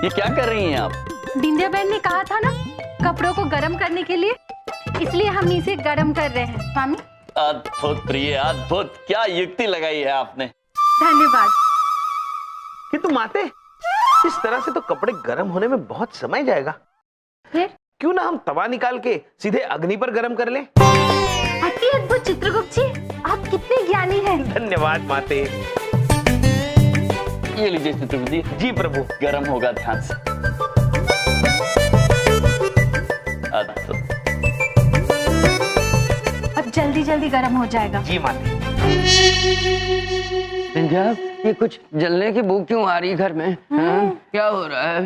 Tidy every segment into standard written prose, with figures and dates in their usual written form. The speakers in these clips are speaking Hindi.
ये क्या कर रही हैं आप? बिंदिया बहन ने कहा था ना कपड़ों को गर्म करने के लिए, इसलिए हम इसे गर्म कर रहे हैं स्वामी। अद्भुत प्रिय, अद्भुत, क्या युक्ति लगाई है आपने। धन्यवाद। किंतु माते, इस तरह से तो कपड़े गर्म होने में बहुत समय जाएगा। फिर क्यों ना हम तवा निकाल के सीधे अग्नि पर गर्म कर लें? अति अद्भुत चित्रगुप्त जी, आप कितने ज्ञानी हैं। धन्यवाद माते। ये लीजिए चित्रगुप्त जी। जी प्रभु। गर्म होगा, ध्यान से। अद्भुत। अब जल्दी जल्दी गर्म हो जाएगा। जी माते। विंध्या, ये कुछ जलने की बू क्यों आ रही घर में? हाँ? क्या हो रहा है?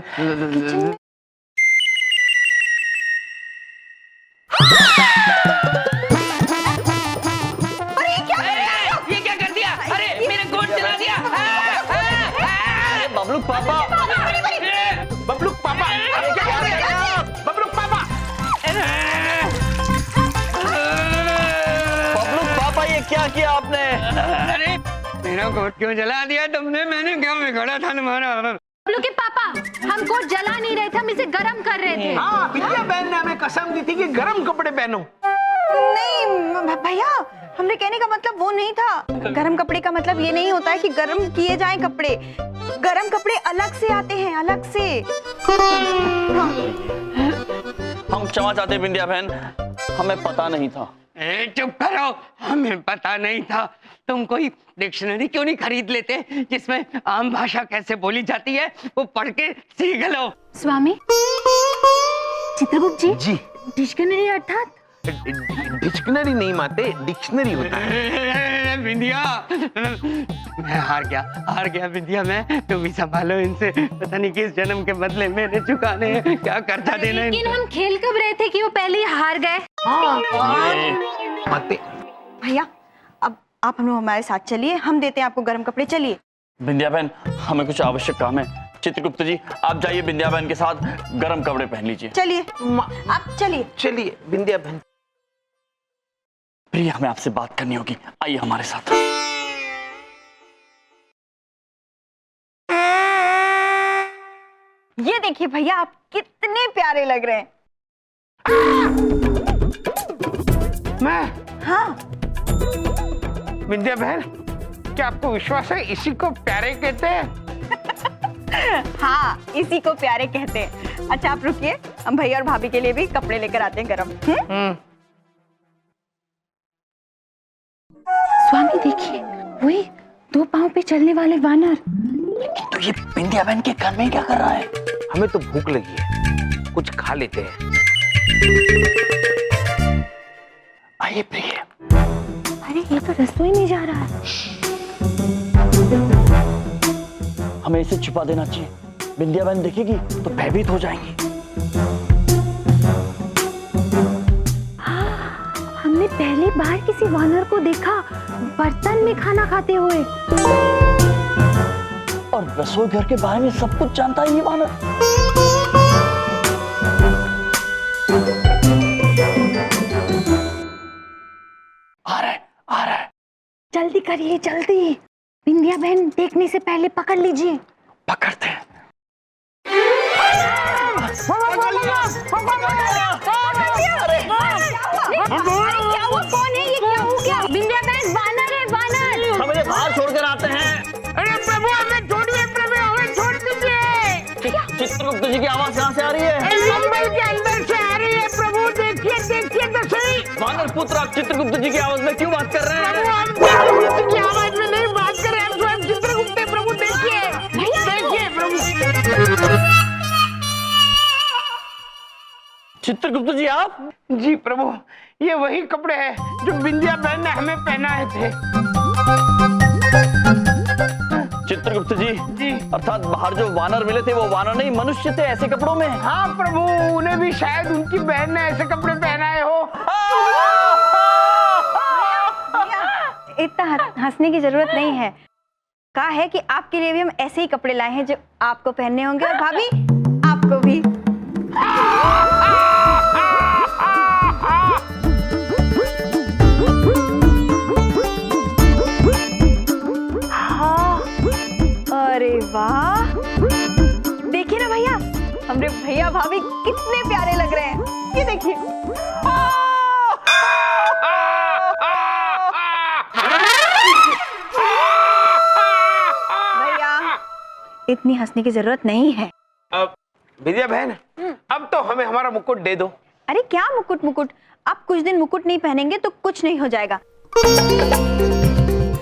बबलू पापा, बबलू पापा, अरे क्या कर रहे हैं? बबलू पापा, बबलू पापा, ये क्या किया आपने? अरे मेरा कोट क्यों जला दिया तुमने? मैंने क्या बिगाड़ा था तुम्हारा? बबलू के पापा, हम कोट जला नहीं रहे थे, हम इसे गर्म कर रहे थे। हाँ, बिंदिया बहन ने हमें कसम दी थी कि गर्म कपड़े पहनो। नहीं भैया, हमने कहने का मतलब वो नहीं था। गरम कपड़े का मतलब ये नहीं होता है कि गरम किए जाएं कपड़े। गरम कपड़े अलग से आते हैं, अलग से। हाँ। हम क्षमा चाहते हैं बिंदिया बहन, हमें पता नहीं था। चुप करो, हमें पता नहीं था। तुम कोई डिक्शनरी क्यों नहीं खरीद लेते जिसमें आम भाषा कैसे बोली जाती है वो पढ़ के सीख लो। स्वामी, चित्रगुप्त जी, जी। डिक्शनरी अर्थात? डिक्शनरी नहीं माते, डिक्शनरी होता है। बिंदिया, मैं हार गया बिंदिया। मैं, तुम ही संभालो इनसे। पता नहीं किस जन्म के बदले मैंने चुकाने हैं, क्या कर्जा देना है। लेकिन हम खेल कब रहे थे कि वो पहले ही हार गए। माते, भैया, अब आप हम लोग हमारे साथ चलिए, हम देते हैं आपको गरम कपड़े। चलिए। बिंदिया बहन, हमें कुछ आवश्यक काम है। चित्रगुप्त जी, आप जाइए बिंदिया बहन के साथ, गर्म कपड़े पहन लीजिए। चलिए, आप चलिए। चलिए बिंदिया बहन। प्रिय, हमें आपसे बात करनी होगी, आइए हमारे साथ। ये देखिए भैया, आप कितने प्यारे लग रहे हैं। मैं? हाँ। बिंदिया बहन, क्या आपको विश्वास है इसी को प्यारे कहते हैं? हाँ, इसी को प्यारे कहते हैं। अच्छा आप रुकिए, हम भैया और भाभी के लिए भी कपड़े लेकर आते हैं गरम। स्वामी देखिए, वही 2 पांव पे चलने वाले वानर। तो ये बिंदिया बहन के घर में क्या कर रहा है? हमें तो भूख लगी है, कुछ खा लेते हैं। आइए प्रिय। अरे ये तो रसोई में जा रहा है। हमें इसे छुपा देना चाहिए, बिंदिया बहन देखेगी तो भयभीत हो जाएंगी। हमने पहली बार किसी वानर को देखा बर्तन में खाना खाते हुए। और रसोई घर के बारे में सब कुछ जानता है ये वानर। आ रहा है। जल्दी करिए, जल्दी। बिंदिया बहन देखने से पहले पकड़ लीजिए। पकड़ते हैं। क्या हुआ? कौन है ये? क्या हो गया? बिंदिया बहन, वानर है, वानर। हम इन्हें बाहर छोड़कर आते हैं। अरे प्रभु, हमें छोड़िए प्रभु, हमें छोड़ दीजिए। चित्रगुप्त जी की आवाज कहाँ से आ रही है? कंबल के अंदर से आ रही है प्रभु। देखिए तो सही। वानर पुत्र, आप चित्रगुप्त जी की आवाज में क्यों बात कर रहे हैं? प्रभु, हम चित्रगुप्त की आवाज में नहीं बात कर रहे, हम स्वयं चित्रगुप्त हैं प्रभु। देखिए प्रभु। चित्रगुप्त जी, आप? जी प्रभु, ये वही कपड़े हैं जो बिंदिया बहन ने हमें पहनाए थे। चित्रगुप्त जी, जी। अर्थात बाहर जो वानर मिले थे वो वानर नहीं, मनुष्य थे ऐसे कपड़ों में। हाँ प्रभु, उन्हें भी शायद उनकी बहन ने ऐसे कपड़े पहनाए हो। इतना हंसने की जरूरत नहीं है। कहा है कि आपके लिए भी हम ऐसे ही कपड़े लाए हैं जो आपको पहनने होंगे, और भाभी आपको भी। हाँ, अरे वाह, देखिए ना भैया, भाभी कितने प्यारे लग रहे हैं, ये देखिए। भैया इतनी हंसने की जरूरत नहीं है। अब विद्या बहन, अब तो हमें हमारा मुकुट दे दो। अरे क्या मुकुट मुकुट, आप कुछ दिन मुकुट नहीं पहनेंगे तो कुछ नहीं हो जाएगा।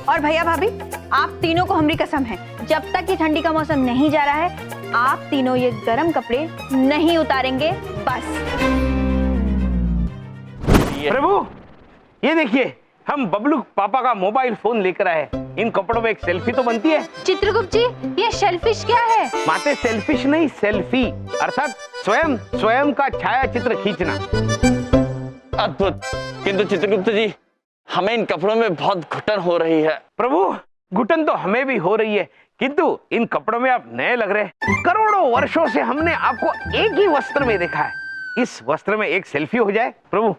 और भैया भाभी, आप तीनों को हमारी कसम है, जब तक ये ठंडी का मौसम नहीं जा रहा है, आप तीनों ये गर्म कपड़े नहीं उतारेंगे बस। प्रभु ये देखिए, हम बबलू पापा का मोबाइल फोन लेकर आए। इन कपड़ों में एक सेल्फी तो बनती है। चित्रगुप्त जी, ये शेलफिश क्या है? माते सेल्फिश नहीं, सेल्फी अर्थात स्वयं का छाया चित्र खींचना। अद्भुत। किंतु चित्रगुप्त जी, हमें इन कपड़ों में बहुत घुटन हो रही है। प्रभु घुटन तो हमें भी हो रही है, किंतु इन कपड़ों में आप नए लग रहे हैं। करोड़ों वर्षों से हमने आपको एक ही वस्त्र में देखा है। इस वस्त्र में एक सेल्फी हो जाए। प्रभु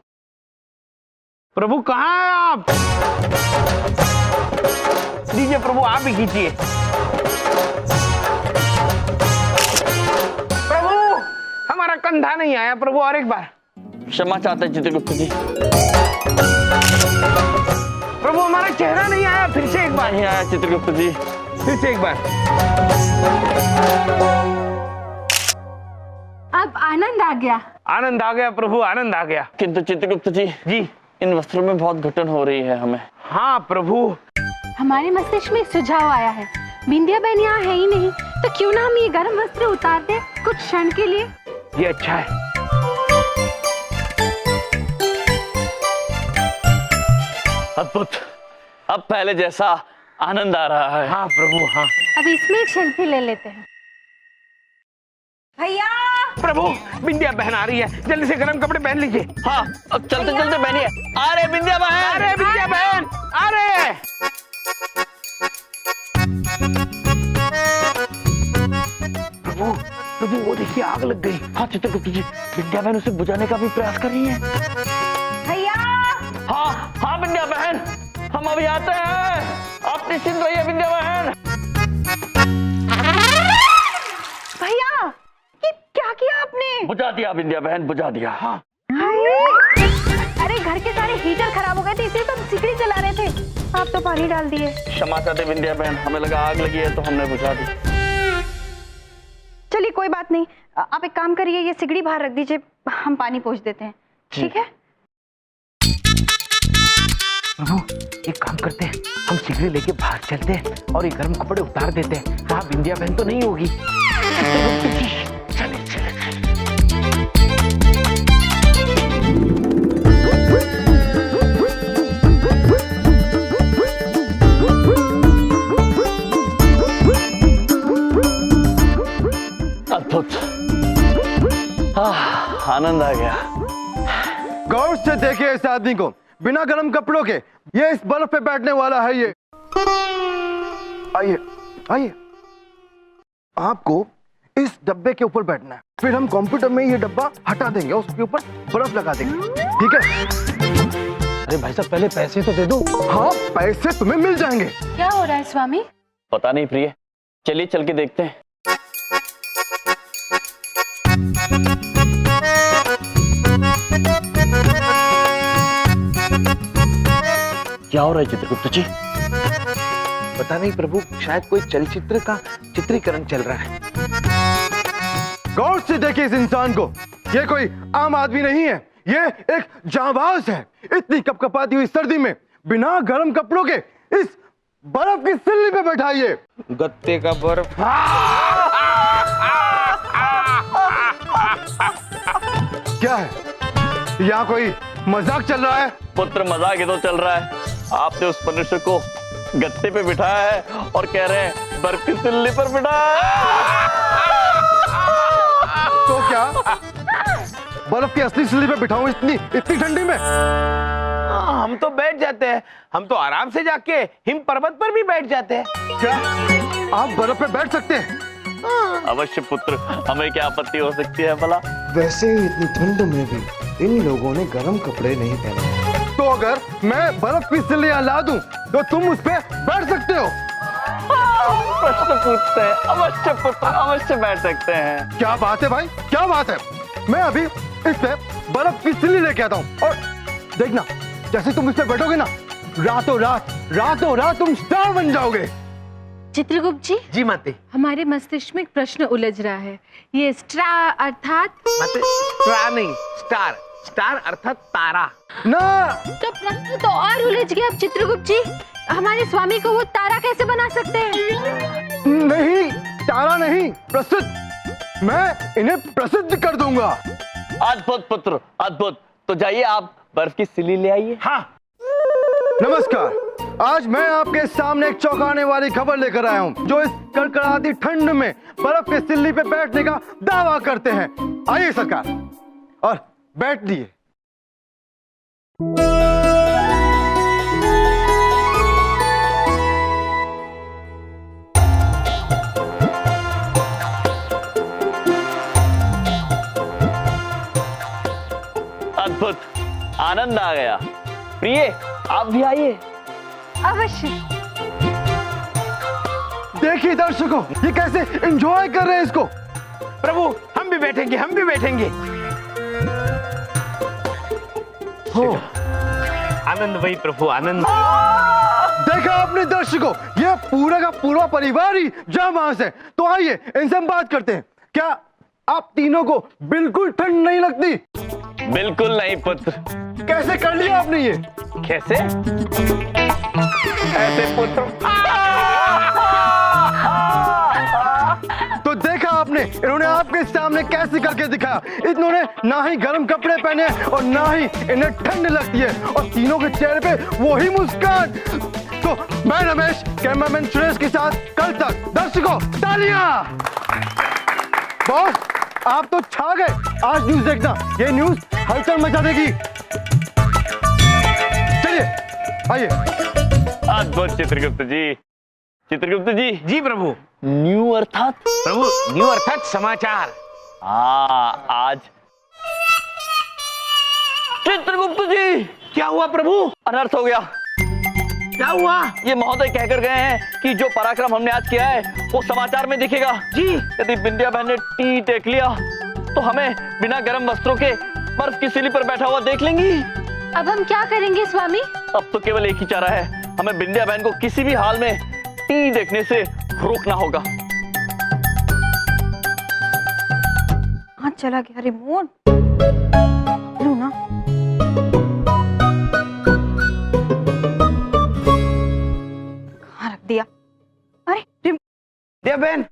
प्रभु कहाँ हैं आप? दीजिए प्रभु, आप भी खींचिए। प्रभु हमारा कंधा नहीं आया प्रभु, और एक बार। क्षमा चाहते हैं चित्रगुप्त जी। प्रभु हमारा चेहरा नहीं आया, फिर से एक बार। नहीं आया चित्रगुप्त जी, फिर से एक बार। अब आनंद आ गया। आनंद आ गया प्रभु, आनंद आ गया। किंतु चित्रगुप्त जी, जी इन वस्त्रों में बहुत घुटन हो रही है हमें। हाँ प्रभु। हमारे मस्तिष्क में एक सुझाव आया है। बिंदिया बहन यहाँ है ही नहीं, तो क्यों ना हम ये गर्म वस्त्र उतार दें कुछ क्षण के लिए। ये अच्छा है। अद्भुत। अब पहले जैसा आनंद आ रहा है। हाँ प्रभु हाँ। अब इसमें एक सेल्फी ले लेते हैं। भैया प्रभु बिंदिया बहन आ रही है, जल्दी से गर्म कपड़े पहन लीजिए। हाँ, अब चलते चलते बहनिए। अरे बिंदिया बहन, अरे बिंदिया बहन, अरे प्रभु प्रभु वो देखिए आग लग गई। हाँ चित्रगुप्त जी, बिंदिया बहन उसे बुझाने का भी प्रयास कर रही है। भैया हाँ हाँ बिंदिया बहन, हम अभी आते हैं। आप निश्चिंत रहिए बिंदिया बहन। भैया ये क्या किया आपने? बुझा दिया बिंदिया बहन, बुझा दिया। हाँ अरे घर के सारे हीटर खराब हो गए थे, इसलिए तो हम सिकड़ी चला रहे थे, आप तो पानी डाल दिए। क्षमा चाहते बिंदिया बहन, हमें लगा आग लगी है तो हमने बुझा दी। चलिए कोई बात नहीं, आप एक काम करिए, ये सिगड़ी बाहर रख दीजिए, हम पानी पहुंच देते हैं। ठीक है प्रभु एक काम करते हैं, हम सिगड़ी लेके बाहर चलते हैं और ये गर्म कपड़े उतार देते हैं। वहाँ बिंदिया बहन तो नहीं होगी। चले चले अद्भुत। आनंद आ गया। गौर से देखिए इस आदमी को, बिना गर्म कपड़ों के ये इस बर्फ पे बैठने वाला है। ये आइए आइए, आपको इस डब्बे के ऊपर बैठना है, फिर हम कंप्यूटर में ये डब्बा हटा देंगे, उसके ऊपर बर्फ लगा देंगे। ठीक है? अरे भाई साहब पहले पैसे तो दे दो। हाँ पैसे तुम्हें मिल जाएंगे। क्या हो रहा है स्वामी? पता नहीं प्रिय, चलिए चल के देखते हैं। क्या हो रहा है चित्रगुप्त जी? पता नहीं प्रभु, शायद कोई चलचित्र का चित्रीकरण चल रहा है। गौर से देखिए इस इंसान को, ये कोई आम आदमी नहीं है, ये एक जांबाज है। इतनी कपकपाती हुई सर्दी में बिना गर्म कपड़ों के इस बर्फ की सिल्ली पे बैठाइए। गत्ते का बर्फ। क्या है, यहाँ कोई मजाक चल रहा है? पुत्र मजाक ही तो चल रहा है। आपने उस मनुष्य को गत्ते पे बिठाया है और कह रहे हैं बर्फ की सिल्ली पर बिठाया। तो क्या बर्फ की असली सिल्ली पे बिठाऊं इतनी ठंडी में? हम तो बैठ जाते हैं, हम तो आराम से जाके हिम पर्वत पर भी बैठ जाते हैं। क्या आप बर्फ पे बैठ सकते हैं? अवश्य पुत्र, हमें क्या आपत्ति हो सकती है भला। वैसे इतनी ठंड में भी इन लोगों ने गर्म कपड़े नहीं पहने। तो अगर मैं बर्फ की सिल्ली ला दूं तो तुम उस पे बैठ सकते हो। प्रश्न पूछते हैं। अवश्य पुत्र, अवश्य बैठ सकते हैं। क्या बात है भाई, क्या बात है। मैं अभी इस पे बर्फ की सिल्ली लेके आता हूँ और देखना, जैसे तुम इस पे बैठोगे ना, रातों रात तुम स्टार बन जाओगे। चित्रगुप्त जी, जी माते। हमारे मस्तिष्क में एक प्रश्न उलझ रहा है। ये स्ट्रा अर्थात? माते, स्टार नहीं, स्टार। स्टार अर्थात तारा ना। तो प्रश्न तो और उलझ गया। अब चित्रगुप्त जी, हमारे स्वामी को वो तारा कैसे बना सकते हैं? नहीं, तारा नहीं, प्रसिद्ध। मैं इन्हें प्रसिद्ध कर दूंगा। अद्भुत पुत्र, अद्भुत। तो जाइए, आप बर्फ की सिल्ली ले आइए। हाँ। नमस्कार। आज मैं आपके सामने एक चौंकाने वाली खबर लेकर आया हूँ, जो इस कड़कड़ाती ठंड में बर्फ की सिल्ली पे बैठने का दावा करते हैं। आइए सरकार, और बैठ दिए। अद्भुत, आनंद आ गया। प्रिय, आप भी आइए। अवश्य। देखिए दर्शकों, ये कैसे एंजॉय कर रहे हैं इसको। प्रभु, हम भी बैठेंगे, हम भी बैठेंगे। हो, आनंद भाई प्रभु, आनंद। देखा आपने दर्शकों, ये पूरा का पूरा परिवार ही जामास है। तो आइए इनसे हम बात करते हैं। क्या आप तीनों को बिल्कुल ठंड नहीं लगती? बिल्कुल नहीं पुत्र। कैसे कर लिया आपने ये? कैसे? ऐसे पुत्र। तो देखा आपने, इन्होंने आपके सामने कैसे करके दिखाया। इन्होंने ना ही गर्म कपड़े पहने और ना ही इन्हें ठंड लगती है, और तीनों के चेहरे पे वही मुस्कान। तो मैं रमेश, कैमरामैन सुरेश के साथ कल तक। दर्शकों तालियां। बॉस, आप तो छा गए। आज न्यूज देखना, ये न्यूज हलचल मचा देगी। चलिए आइए। अद्भुत चित्रगुप्त जी। चित्रगुप्त जी। जी प्रभु। न्यू अर्थात? प्रभु, न्यू अर्थात समाचार। आज चित्रगुप्त जी। क्या हुआ प्रभु? अनर्थ हो गया। क्या हुआ? ये महोदय कहकर गए हैं कि जो पराक्रम हमने आज किया है वो समाचार में दिखेगा। जी। यदि बिंदिया बहन ने टी टेक लिया तो हमें बिना गर्म वस्त्रों के बर्फ की सिल्ली पर बैठा हुआ देख लेंगी। अब हम क्या करेंगे स्वामी? अब तो केवल एक ही चारा है, हमें बिंदिया बहन को किसी भी हाल में टी देखने से रोकना होगा। हाँ, चला गया रिमोट। लू ना। कहाँ रख दिया? अरे दिया बहन,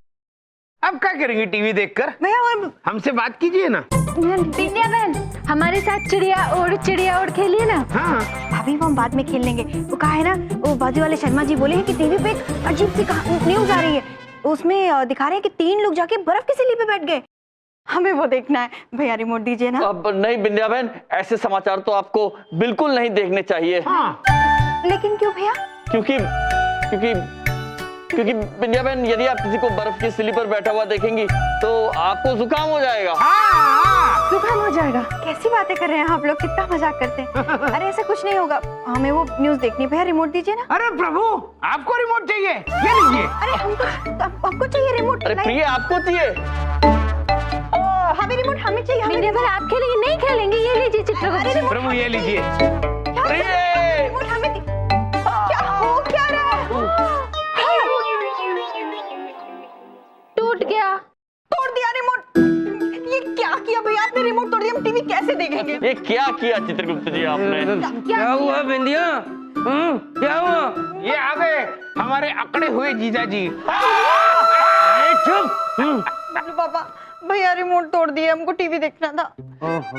अब क्या करेंगे टीवी देखकर? भैया, और हमसे बात कीजिए ना। बिंदिया बहन, हमारे साथ चिड़िया उड़ खेलिए ना। हाँ। भाभी, वो हम बाद में खेल लेंगे। वो कहा है ना, वो बाजू वाले शर्मा जी बोले हैं कि टीवी पे एक अजीब सी न्यूज आ रही है। उसमें दिखा रहे हैं कि 3 लोग जाके बर्फ की सिल्ली पे बैठ गए। हमें वो देखना है। भैया रिमोट दीजिए ना। अब नहीं बिंदिया बहन, ऐसे समाचार तो आपको बिल्कुल नहीं देखने चाहिए। हाँ। लेकिन क्यों भैया? क्योंकि बिंदिया बहन, यदि आप किसी को बर्फ की सिल्ली पर बैठा हुआ देखेंगी तो आपको जुकाम हो जाएगा। जुकाम हो जाएगा? कैसी बातें कर रहे हैं आप लोग, कितना मजाक करते हैं। अरे ऐसा कुछ नहीं होगा, हमें वो न्यूज देखनी है। भैया रिमोट दीजिए ना। अरे प्रभु, आपको रिमोट चाहिए? ये लीजिए। अरे हमको चाहिए रिमोट। अरे प्रिय, आपको चाहिए? हमें रिमोट, हमें चाहिए। बिंदिया बहन, आप खेलेंगे? नहीं खेलेंगे, ये लीजिए चित्रगुप्त जी। प्रभु ये लीजिए। रिमोट हमें क्या हो क्या रहा है? टूट गया। तोड़ दिया रिमोट। ये क्या किया भैया आपने? रिमोट तोड़ दिया, हम टीवी कैसे देखेंगे? ये क्या किया चित्रगुप्त जी आपने? क्या हुआ बिंदिया? क्या हुआ? ये आ गए हमारे अकड़े हुए जीजा जी। चुप। बाबा, भैया रिमोट तोड़ दिया, हमको टीवी देखना था।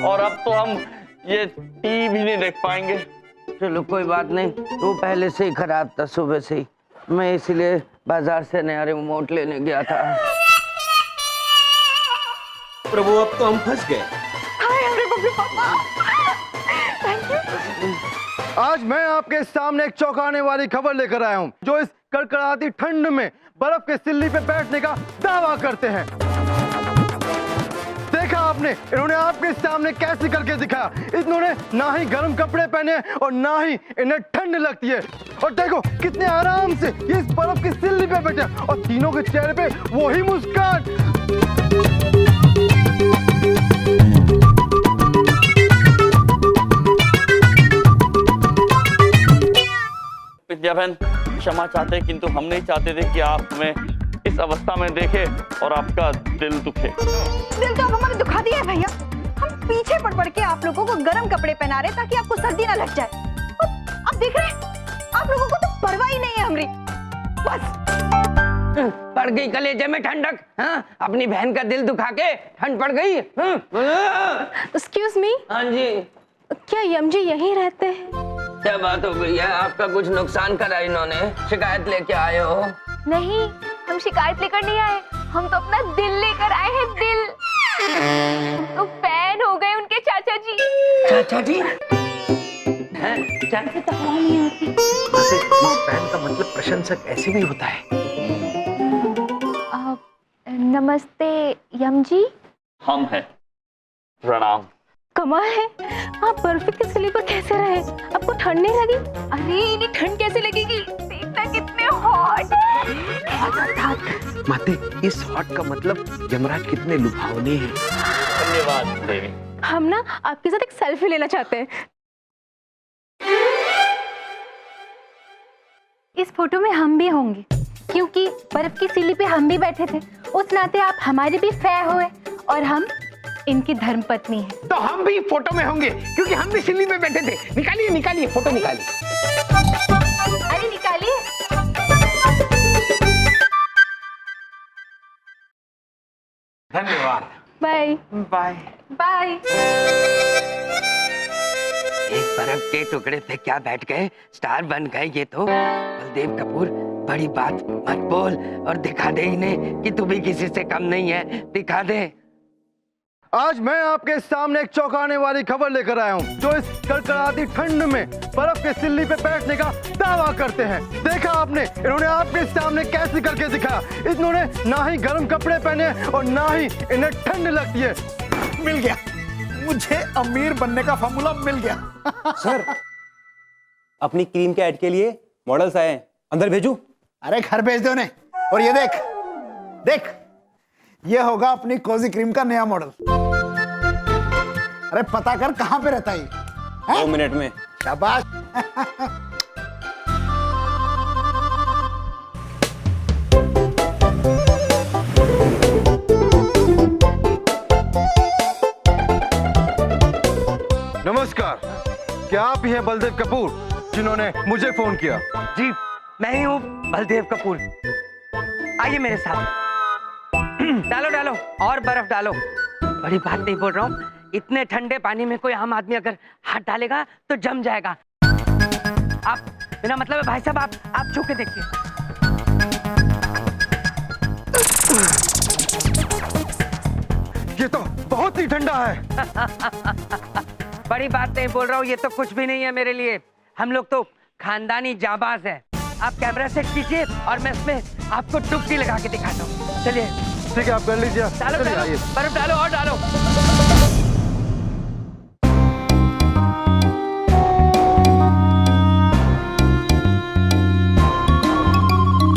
और अब तो हम ये टीवी नहीं देख पाएंगे। चलो कोई बात नहीं, वो पहले से ही खराब था सुबह से ही। मैं इसलिए बाजार से नया रिमोट लेने गया था। प्रभु, अब तो हम फंस गए। आज मैं आपके सामने एक चौंकाने वाली खबर लेकर आया हूं, जो इस कड़कड़ाती ठंड में बर्फ के सिल्ली पे बैठने का दावा करते हैं। देखा आपने, इन्होंने आपके सामने कैसे करके दिखाया। इन्होंने ना ही गर्म कपड़े पहने और ना ही इन्हें ठंड लगती है, और देखो कितने आराम से ये इस बर्फ की सिल्ली पे बैठे हैं और तीनों के चेहरे पे वही मुस्कान। विद्या बहन क्षमा चाहते किंतु हम नहीं चाहते थे कि आप हमें इस अवस्था में देखें और आपका दिल दुखे। दिल तो अब हमारे दुखा दिया है भैया। हम पीछे पड़ के आप लोगों को गर्म कपड़े पहना रहे ताकि आपको सर्दी ना लग जाए। अब देख रहे हैं आप लोगों को तो परवाह ही नहीं है हमारी। बस पड़ गई कलेजे में ठंडक। हाँ, अपनी बहन का दिल दुखा के ठंड पड़ गई। एक्सक्यूज मी, हाँ जी, क्या यम जी यहीं रहते हैं? क्या बात हो गई है? आपका कुछ नुकसान करा इन्होंने? शिकायत लेके आए हो? नहीं, हम शिकायत लेकर नहीं आए, हम तो अपना दिल लेकर आए हैं। दिल तो फैन हो गए उनके चाचा जी। चाचा जी? चाचा तो नहीं होती। फैन का मतलब प्रशंसक ऐसे भी होता है। नमस्ते यम जी। हम हैं, प्रणाम। कमाल है, आप बर्फ की सिल्ली पर कैसे रहे? आपको ठंड नहीं लगी? अरे इन्हें ठंड कैसे लगेगी? देखना कितने हॉट है। माते, इस हॉट का मतलब यमराज कितने लुभावने हैं। धन्यवाद देवी। हम ना आपके साथ एक सेल्फी लेना चाहते हैं। इस फोटो में हम भी होंगे क्योंकि बर्फ की सिल्ली पे हम भी बैठे थे। उस नाते आप हमारे भी फै हुए और हम इनकी धर्मपत्नी है। तो हम भी फोटो में होंगे क्योंकि हम भी सिल्ली में बैठे थे। निकालिए निकालिए फोटो निकालिए। अरे निकालिए। धन्यवाद। Bye bye. बाय। एक बर्फ के टुकड़े पे क्या बैठ गए, स्टार बन गए ये तो। बलदेव कपूर, बड़ी बात मत बोल और दिखा दे इन्हें कि तू भी किसी से कम नहीं है। दिखा दे। आज मैं आपके सामने एक चौंकाने वाली खबर लेकर आया हूँ जो इस कड़कड़ाती ठंड में बर्फ के सिल्ली पे बैठने का दावा करते हैं। देखा आपने, इन्होंने आपके सामने कैसे करके दिखाया। इन्होंने ना ही गर्म कपड़े पहने और ना ही इन्हें ठंड लगती है। मिल गया, मुझे अमीर बनने का फॉर्मूला मिल गया। सर, अपनी क्रीम के ऐड के लिए मॉडल्स आए हैं, अंदर भेजूं? अरे घर भेज दो उन्हें। और ये देख देख, ये होगा अपनी कोजी क्रीम का नया मॉडल। अरे पता कर कहां पे रहता है? 2 मिनट में। शाबाश। नमस्कार, क्या आप ही हैं बलदेव कपूर जिन्होंने मुझे फोन किया? जी, मैं ही हूँ बलदेव कपूर। आइए मेरे साथ। डालो डालो और बर्फ डालो। बड़ी बात नहीं बोल रहा हूँ, इतने ठंडे पानी में कोई आम आदमी अगर हाथ डालेगा तो जम जाएगा। आप मेरा मतलब है भाई साहब, आप छू के देखिए। ये तो बहुत ही ठंडा है। बड़ी बात नहीं बोल रहा हूँ, ये तो कुछ भी नहीं है मेरे लिए। हम लोग तो खानदानी जाबाज है। आप कैमरा सेट कीजिए और मैं इसमें आपको डुबकी लगा के दिखाता हूँ। चलिए। ठीक है, आप कर लीजिए। डालो चलिए, डालो, आइए। बर्फ डालो और डालो।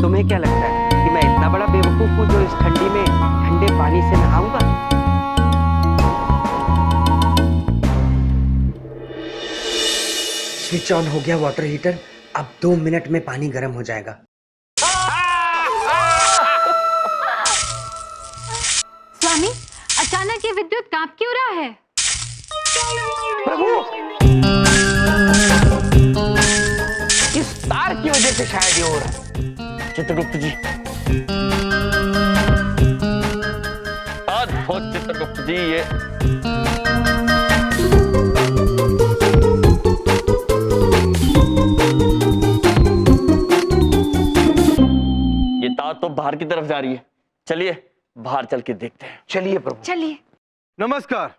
तुम्हें क्या लगता है कि मैं इतना बड़ा बेवकूफ हूँ जो इस ठंडी में ठंडे पानी से नहाऊंगा? स्विच ऑन हो गया वाटर हीटर। अब 2 मिनट में पानी गर्म हो जाएगा। स्वामी, अचानक ये विद्युत कांप क्यों रहा है? प्रभु, इस तार की वजह से शायद ये हो रहा है। चित्रगुप्त जी, अद्भुत चित्रगुप्त जी। ये तार तो बाहर की तरफ जा रही है। चलिए बाहर चल के देखते हैं। चलिए प्रभु। चलिए। नमस्कार,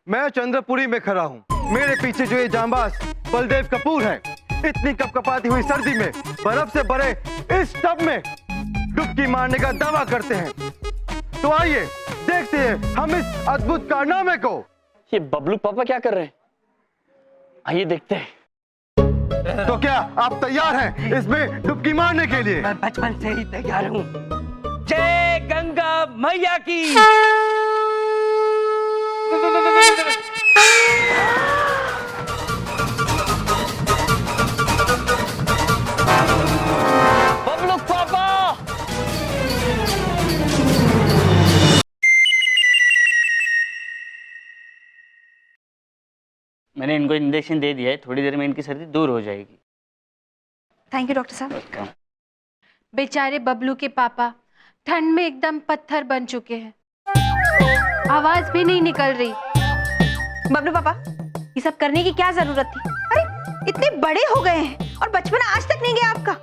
मैं चंद्रपुरी में खड़ा हूँ। मेरे पीछे जो ये जांबाज बलदेव कपूर है, इतनी कपकपाती हुई सर्दी में बर्फ से भरे इस टब में डुबकी मारने का दावा करते हैं। तो आइए देखते हैं हम इस अद्भुत कारनामे को। ये बबलू पापा क्या कर रहे हैं? आइए देखते हैं। तो क्या आप तैयार हैं इसमें डुबकी मारने के लिए? मैं बचपन से ही तैयार हूँ। जय गंगा मैया की। बबलू पापा। मैंने इनको इंजेक्शन दे दिया है, थोड़ी देर में इनकी सर्दी दूर हो जाएगी। थैंक यू डॉक्टर साहब। बेचारे बबलू के पापा ठंड में एकदम पत्थर बन चुके हैं, आवाज भी नहीं निकल रही। बबलू पापा, ये सब करने की क्या जरूरत थी? अरे इतने बड़े हो गए हैं और बचपन आज तक नहीं गया आपका।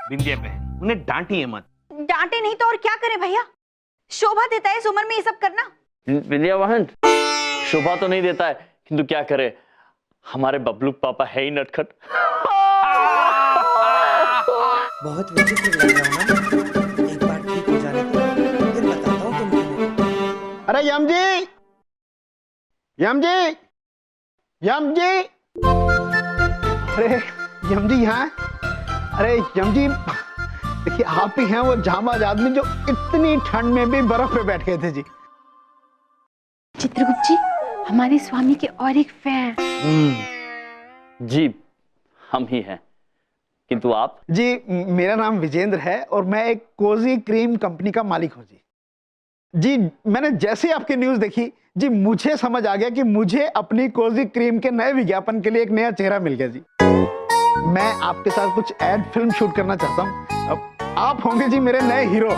बिंदिया बहन, उन्हें डांटिए मत। डांटे नहीं तो और क्या करें भैया, शोभा देता है इस उम्र में ये सब करना। विद्या बहन, शोभा तो नहीं देता है, किंतु क्या करे, हमारे बबलू पापा है ही नटखट। बहुत विचित्र लग रहा है ना, एक बार ठीक हो जाने दो, फिर बताता हूँ तुमको। अरे यम जी, यम जी, यम जी, अरे यम जी यहाँ। अरे यम जी, देखिए आप ही हैं वो जांबाज आदमी जो इतनी ठंड में भी बर्फ पे बैठ गए थे जी। चित्रगुप्त जी, हमारे स्वामी के और एक फैन। जी हम ही हैं, किंतु आप? जी मेरा नाम विजेंद्र है और मैं एक कोजी क्रीम कंपनी का मालिक हूँ जी। जी मैंने जैसे आपकी न्यूज़ देखी जी, मुझे समझ आ गया कि मुझे अपनी कोजी क्रीम के नए विज्ञापन के लिए एक नया चेहरा मिल गया जी। मैं आपके साथ कुछ एड फिल्म शूट करना चाहता हूँ। अब आप होंगे जी मेरे नए हीरो।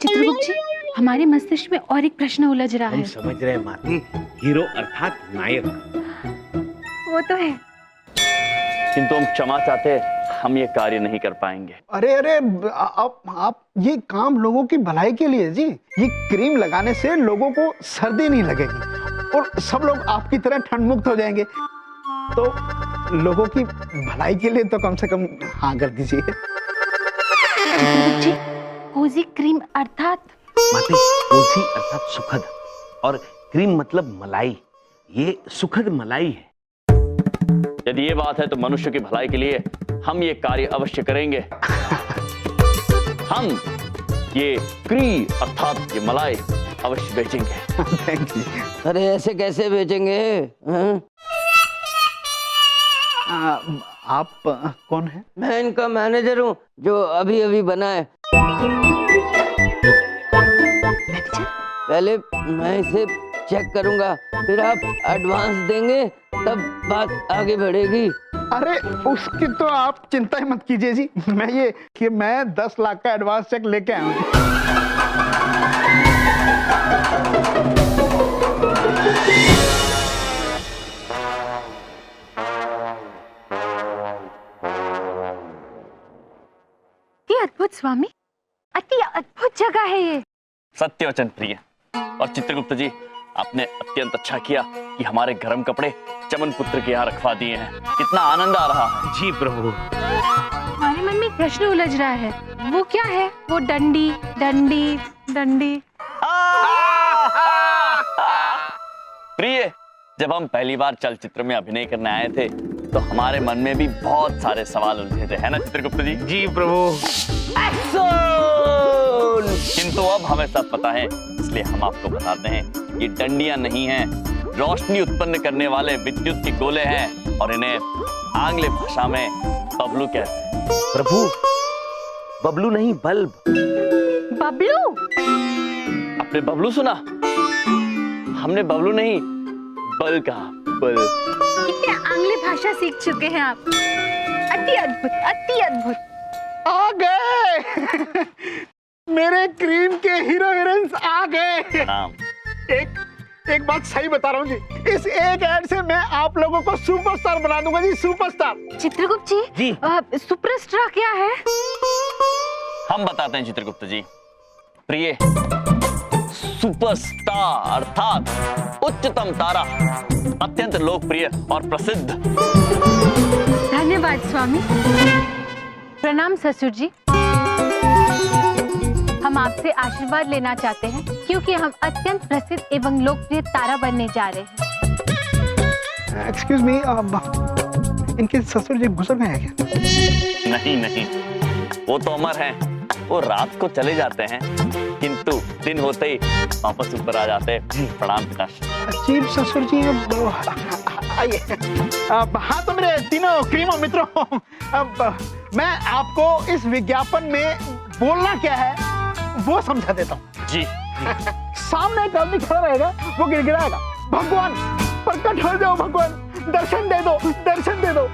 चित्रगुप्त जी, हमारे मस्तिष्क में और एक प्रश्न उलझ रहा हम है। समझ रहे हैं माती, हीरो अर्थात नायक। वो तो है, किंतु हम क्षमा चाहते हैं, हम ये कार्य नहीं कर पाएंगे। अरे अरे आप ये काम लोगों की भलाई के लिए जी। ये क्रीम लगाने से लोगों को सर्दी नहीं लगेगी और सब लोग आपकी तरह ठंड मुक्त हो जाएंगे। तो लोगों की भलाई के लिए तो कम से कम हाँ कर दीजिए। चित्रगुप्त जी, कोजी क्रीम अर्थात? माती, कोसी अर्थात सुखद और क्रीम मतलब मलाई। ये सुखद मलाई है। यदि ये बात है तो मनुष्य की भलाई के लिए हम ये कार्य अवश्य करेंगे। हम ये क्री अर्थात ये मलाई अवश्य बेचेंगे। Thank you. अरे ऐसे कैसे बेचेंगे? आप कौन है? मैं इनका मैनेजर हूँ जो अभी अभी बना है। पहले मैं इसे चेक करूंगा, फिर आप एडवांस देंगे, तब बात आगे बढ़ेगी। अरे उसकी तो आप चिंता ही मत कीजिए जी। मैं 10 लाख का एडवांस चेक लेके आया हूँ। ये अद्भुत स्वामी, अति अद्भुत जगह है ये। सत्यवचन प्रिय। और चित्रगुप्त जी, आपने अत्यंत अच्छा किया कि हमारे गर्म कपड़े चमन पुत्र के यहाँ रखवा दिए हैं। कितना आनंद आ रहा है। जी प्रभु। हमारे मन में एक प्रश्न उलझ रहा है, वो क्या है? वो डंडी डंडी डंडी। प्रिय, जब हम पहली बार चलचित्र में अभिनय करने आए थे तो हमारे मन में भी बहुत सारे सवाल उलझे थे, है ना चित्रगुप्त जी? जी प्रभु। किंतु अब हमें सब पता है, इसलिए हम आपको बताते हैं, ये डंडियां नहीं हैं, रोशनी उत्पन्न करने वाले विद्युत के गोले हैं और इन्हें आंग्ल भाषा में बबलू कहते हैं। प्रभु, बबलू नहीं, बल्ब। बबलू? आपने बबलू सुना? हमने बबलू नहीं, बल कहा, बल। कितने आंग्ल भाषा सीख चुके हैं आप। अति अद्भुत, अति अद्भुत। आ गए। मेरे क्रीम के हीरो हीरोइंस आ गए। एक बात सही बता रहा हूँ जी, इस एक ऐड से मैं आप लोगों को सुपरस्टार बना दूंगा जी, सुपरस्टार। चित्रगुप्त जी, सुपरस्टार क्या है? हम बताते हैं चित्रगुप्त जी। प्रिय, सुपरस्टार अर्थात उच्चतम तारा, अत्यंत लोकप्रिय और प्रसिद्ध। धन्यवाद स्वामी। प्रणाम ससुर जी। हम आपसे आशीर्वाद लेना चाहते हैं क्योंकि हम अत्यंत प्रसिद्ध एवं लोकप्रिय तारा बनने जा रहे हैं। एक्सक्यूज मी, इनके ससुर जी गुजर गए हैं क्या? नहीं नहीं, वो तो अमर हैं, वो रात को चले जाते हैं किंतु दिन होते ही वापस ऊपर आ जाते हैं। प्रणाम पिताश्री। अजीब ससुर जी। आइए। हाँ तो मेरे तीनों क्रीमों मित्रों, अब मैं आपको इस विज्ञापन में बोलना क्या है वो समझा देता हूँ। जी। सामने एक आदमी खड़ा रहेगा, वो गिड़गिड़ाएगा, भगवान प्रकट हो जाओ, भगवान दर्शन दे दो, दर्शन दे दो।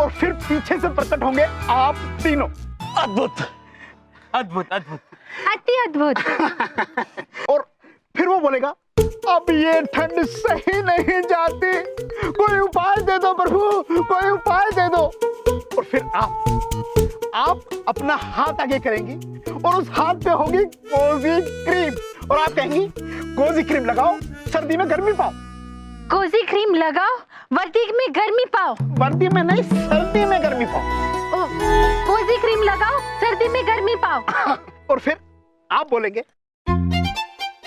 और फिर पीछे से प्रकट होंगे आप तीनों। अद्भुत अद्भुत अद्भुत। अति अद्भुत। और फिर वो बोलेगा, अब ये ठंड सही नहीं जाती, कोई उपाय दे दो प्रभु, कोई उपाय दे दो। और फिर आप अपना हाथ आगे करेंगी और उस हाथ पे होगी कोजी क्रीम और आप कहेंगी कोजी क्रीम लगाओ, सर्दी में गर्मी पाओ। कोजी क्रीम लगाओ, वर्दी में गर्मी पाओ। वर्दी में नहीं, सर्दी में गर्मी पाओ। ओ, कोजी क्रीम लगाओ, सर्दी में गर्मी पाओ। और फिर आप बोलेंगे,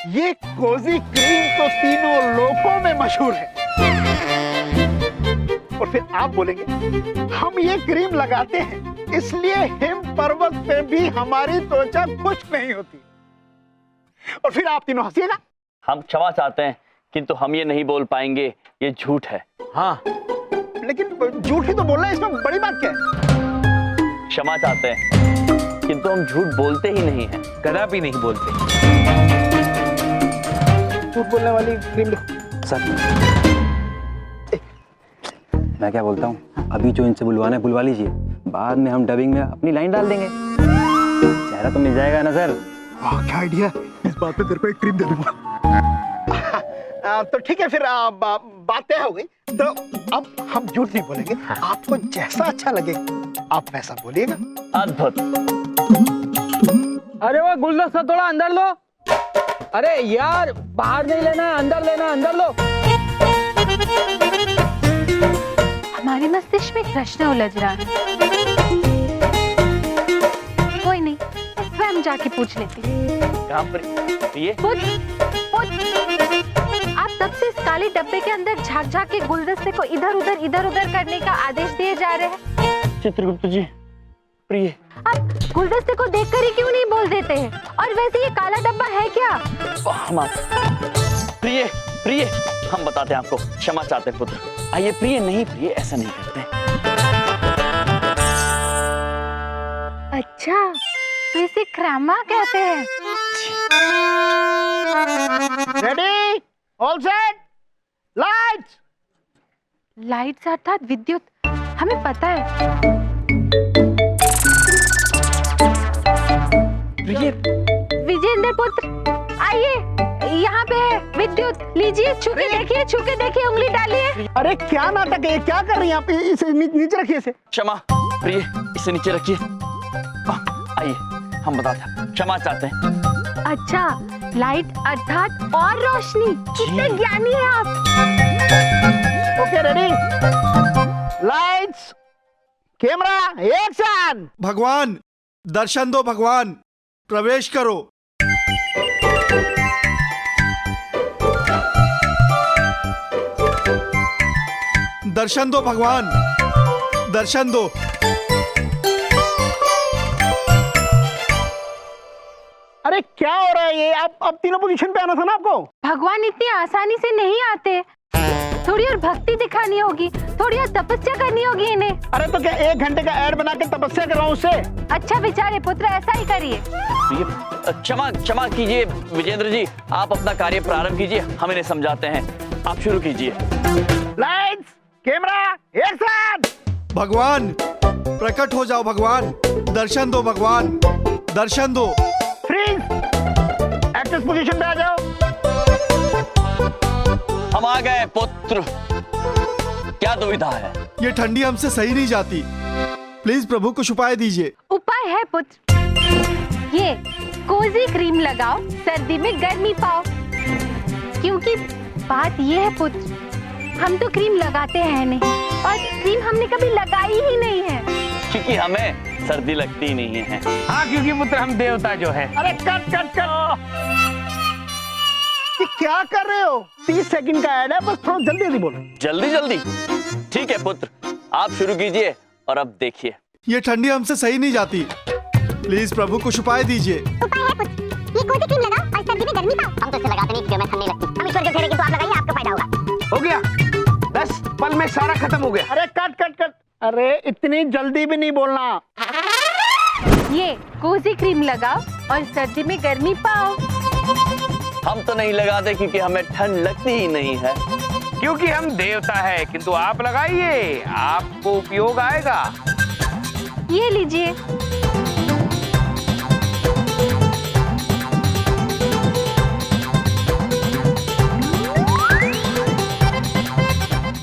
ये कोजी क्रीम तो तीनों लोकों में मशहूर है। और फिर आप बोलेंगे, हम ये क्रीम लगाते हैं इसलिए हिम पर्वत पे भी हमारी त्वचा खुश्क नहीं होती। और फिर आप तीनों हंसिएगा। हम क्षमा चाहते हैं किंतु हम ये नहीं बोल पाएंगे, ये झूठ है। हाँ, लेकिन झूठ ही तो बोल रहे हैं, इसमें बड़ी बात क्या है? क्षमा चाहते हैं किंतु हम झूठ बोलते ही नहीं हैं। कदापि नहीं बोलते। झूठ बोलने वाली क्रीम लिखो। सर मैं क्या बोलता हूँ, अभी जो इनसे बुलवाना है बुलवा लीजिए, बाद में हम डबिंग में अपनी लाइन डाल देंगे, चेहरा तो मिल जाएगा ना सर। वाह क्या आइडिया, इस बात पे तेरे को एक क्रीम दे दूंगा। तो ठीक है, फिर बात तय हो गई, तो अब हम झूठ नहीं बोलेंगे। आपको जैसा अच्छा लगे आप वैसा बोलिएगा। अद्भुत। अरे वो गुलदस्ता थोड़ा अंदर लो। अरे यार, बाहर नहीं लेना, अंदर लेना, अंदर लो। हमारे मस्तिष्क में एक प्रश्न उलझ रहा है। कोई नहीं, स्वयं जाके पूछ लेती हूँ। कहाँ पर ये? आप तब से इस काले डब्बे के अंदर झाँक झाँक के गुलदस्ते को इधर उधर करने का आदेश दिए जा रहे हैं। चित्रगुप्त जी, प्रिय, आप गुलदस्ते को देखकर ही क्यों नहीं बोल देते हैं? और वैसे ये काला डब्बा है क्या? प्रिय प्रिय, हम बताते हैं आपको। क्षमा चाहते हैं पुत्र। आइए प्रिय, नहीं प्रिय, ऐसा नहीं करते। अच्छा, तो इसे क्रामा कहते हैं। Ready, all set, lights. Lights अर्थात विद्युत, हमें पता है। विजेंद्र पुत्र, आइए, यहाँ पे है विद्युत, लीजिए, छू के देखिए, उंगली डालिए। अरे क्या नाटक है, क्या कर रही हैं आप? इसे नीचे रखिए इसे। क्षमा प्रिय, इसे नीचे रखिए। आइए हम बताते हैं, क्षमा चाहते हैं। अच्छा, लाइट अर्थात और रोशनी। कितने ज्ञानी हैं आप। Okay ready, lights, camera, action. भगवान दर्शन दो, भगवान प्रवेश करो। दर्शन दो भगवान, दर्शन दो। अरे क्या हो रहा है ये? अब तीनों पोजीशन पे आना था ना आपको। भगवान इतनी आसानी से नहीं आते, थोड़ी और भक्ति दिखानी होगी, थोड़ी और तपस्या करनी होगी इन्हें। अरे तो क्या 1 घंटे का ऐड बना के तपस्या कर रहा हूँ उससे? अच्छा विचार है पुत्र, ऐसा ही करिए। क्षमा कीजिए विजेंद्र जी, आप अपना कार्य प्रारंभ कीजिए, हम इन्हें समझाते हैं। आप शुरू कीजिए। Lights, camera, action. भगवान प्रकट हो जाओ, भगवान दर्शन दो, भगवान दर्शन दो। फ्रीज, एक्टर्स पोजीशन पे आ जाओ। हम आ गए पुत्र, क्या दुविधा है? ये ठंडी हमसे सही नहीं जाती, प्लीज प्रभु कुछ उपाय दीजिए। उपाय है पुत्र, ये कोजी क्रीम लगाओ, सर्दी में गर्मी पाओ। क्योंकि बात ये है पुत्र, हम तो क्रीम लगाते हैं नहीं, और क्रीम हमने कभी लगाई ही नहीं है। क्योंकि हमें सर्दी लगती नहीं है। हाँ, क्योंकि पुत्र हम देवता जो है। अरे कट कट कट। क्या कर रहे हो? 30 सेकंड का ऐड है, बस थोड़ा जल्दी जल्दी बोलो। जल्दी जल्दी? ठीक है पुत्र, आप शुरू कीजिए और अब देखिए। ये ठंडी हमसे सही नहीं जाती, प्लीज प्रभु कुछ उपाय दीजिए। उपाय है पुत्र, ये कौन सी क्रीम लगाओ और सर्दी में गर्मी पाओ। हम तो इसे लगाते नहीं क्योंकि हमें ठंड नहीं लगती। हम ईश्वर के ठहरे, किंतु आप लगाइए, आपका फायदा होगा। हो गया, 10 पल में सारा खत्म हो गया। अरे कट कट कट, अरे इतनी जल्दी भी नहीं बोलना। ये कोजी क्रीम लगाओ और सर्दी में गर्मी पाओ। हम तो नहीं लगाते क्योंकि हमें ठंड लगती ही नहीं है। क्योंकि हम देवता है, किंतु आप लगाइए, आपको उपयोग आएगा। ये लीजिए।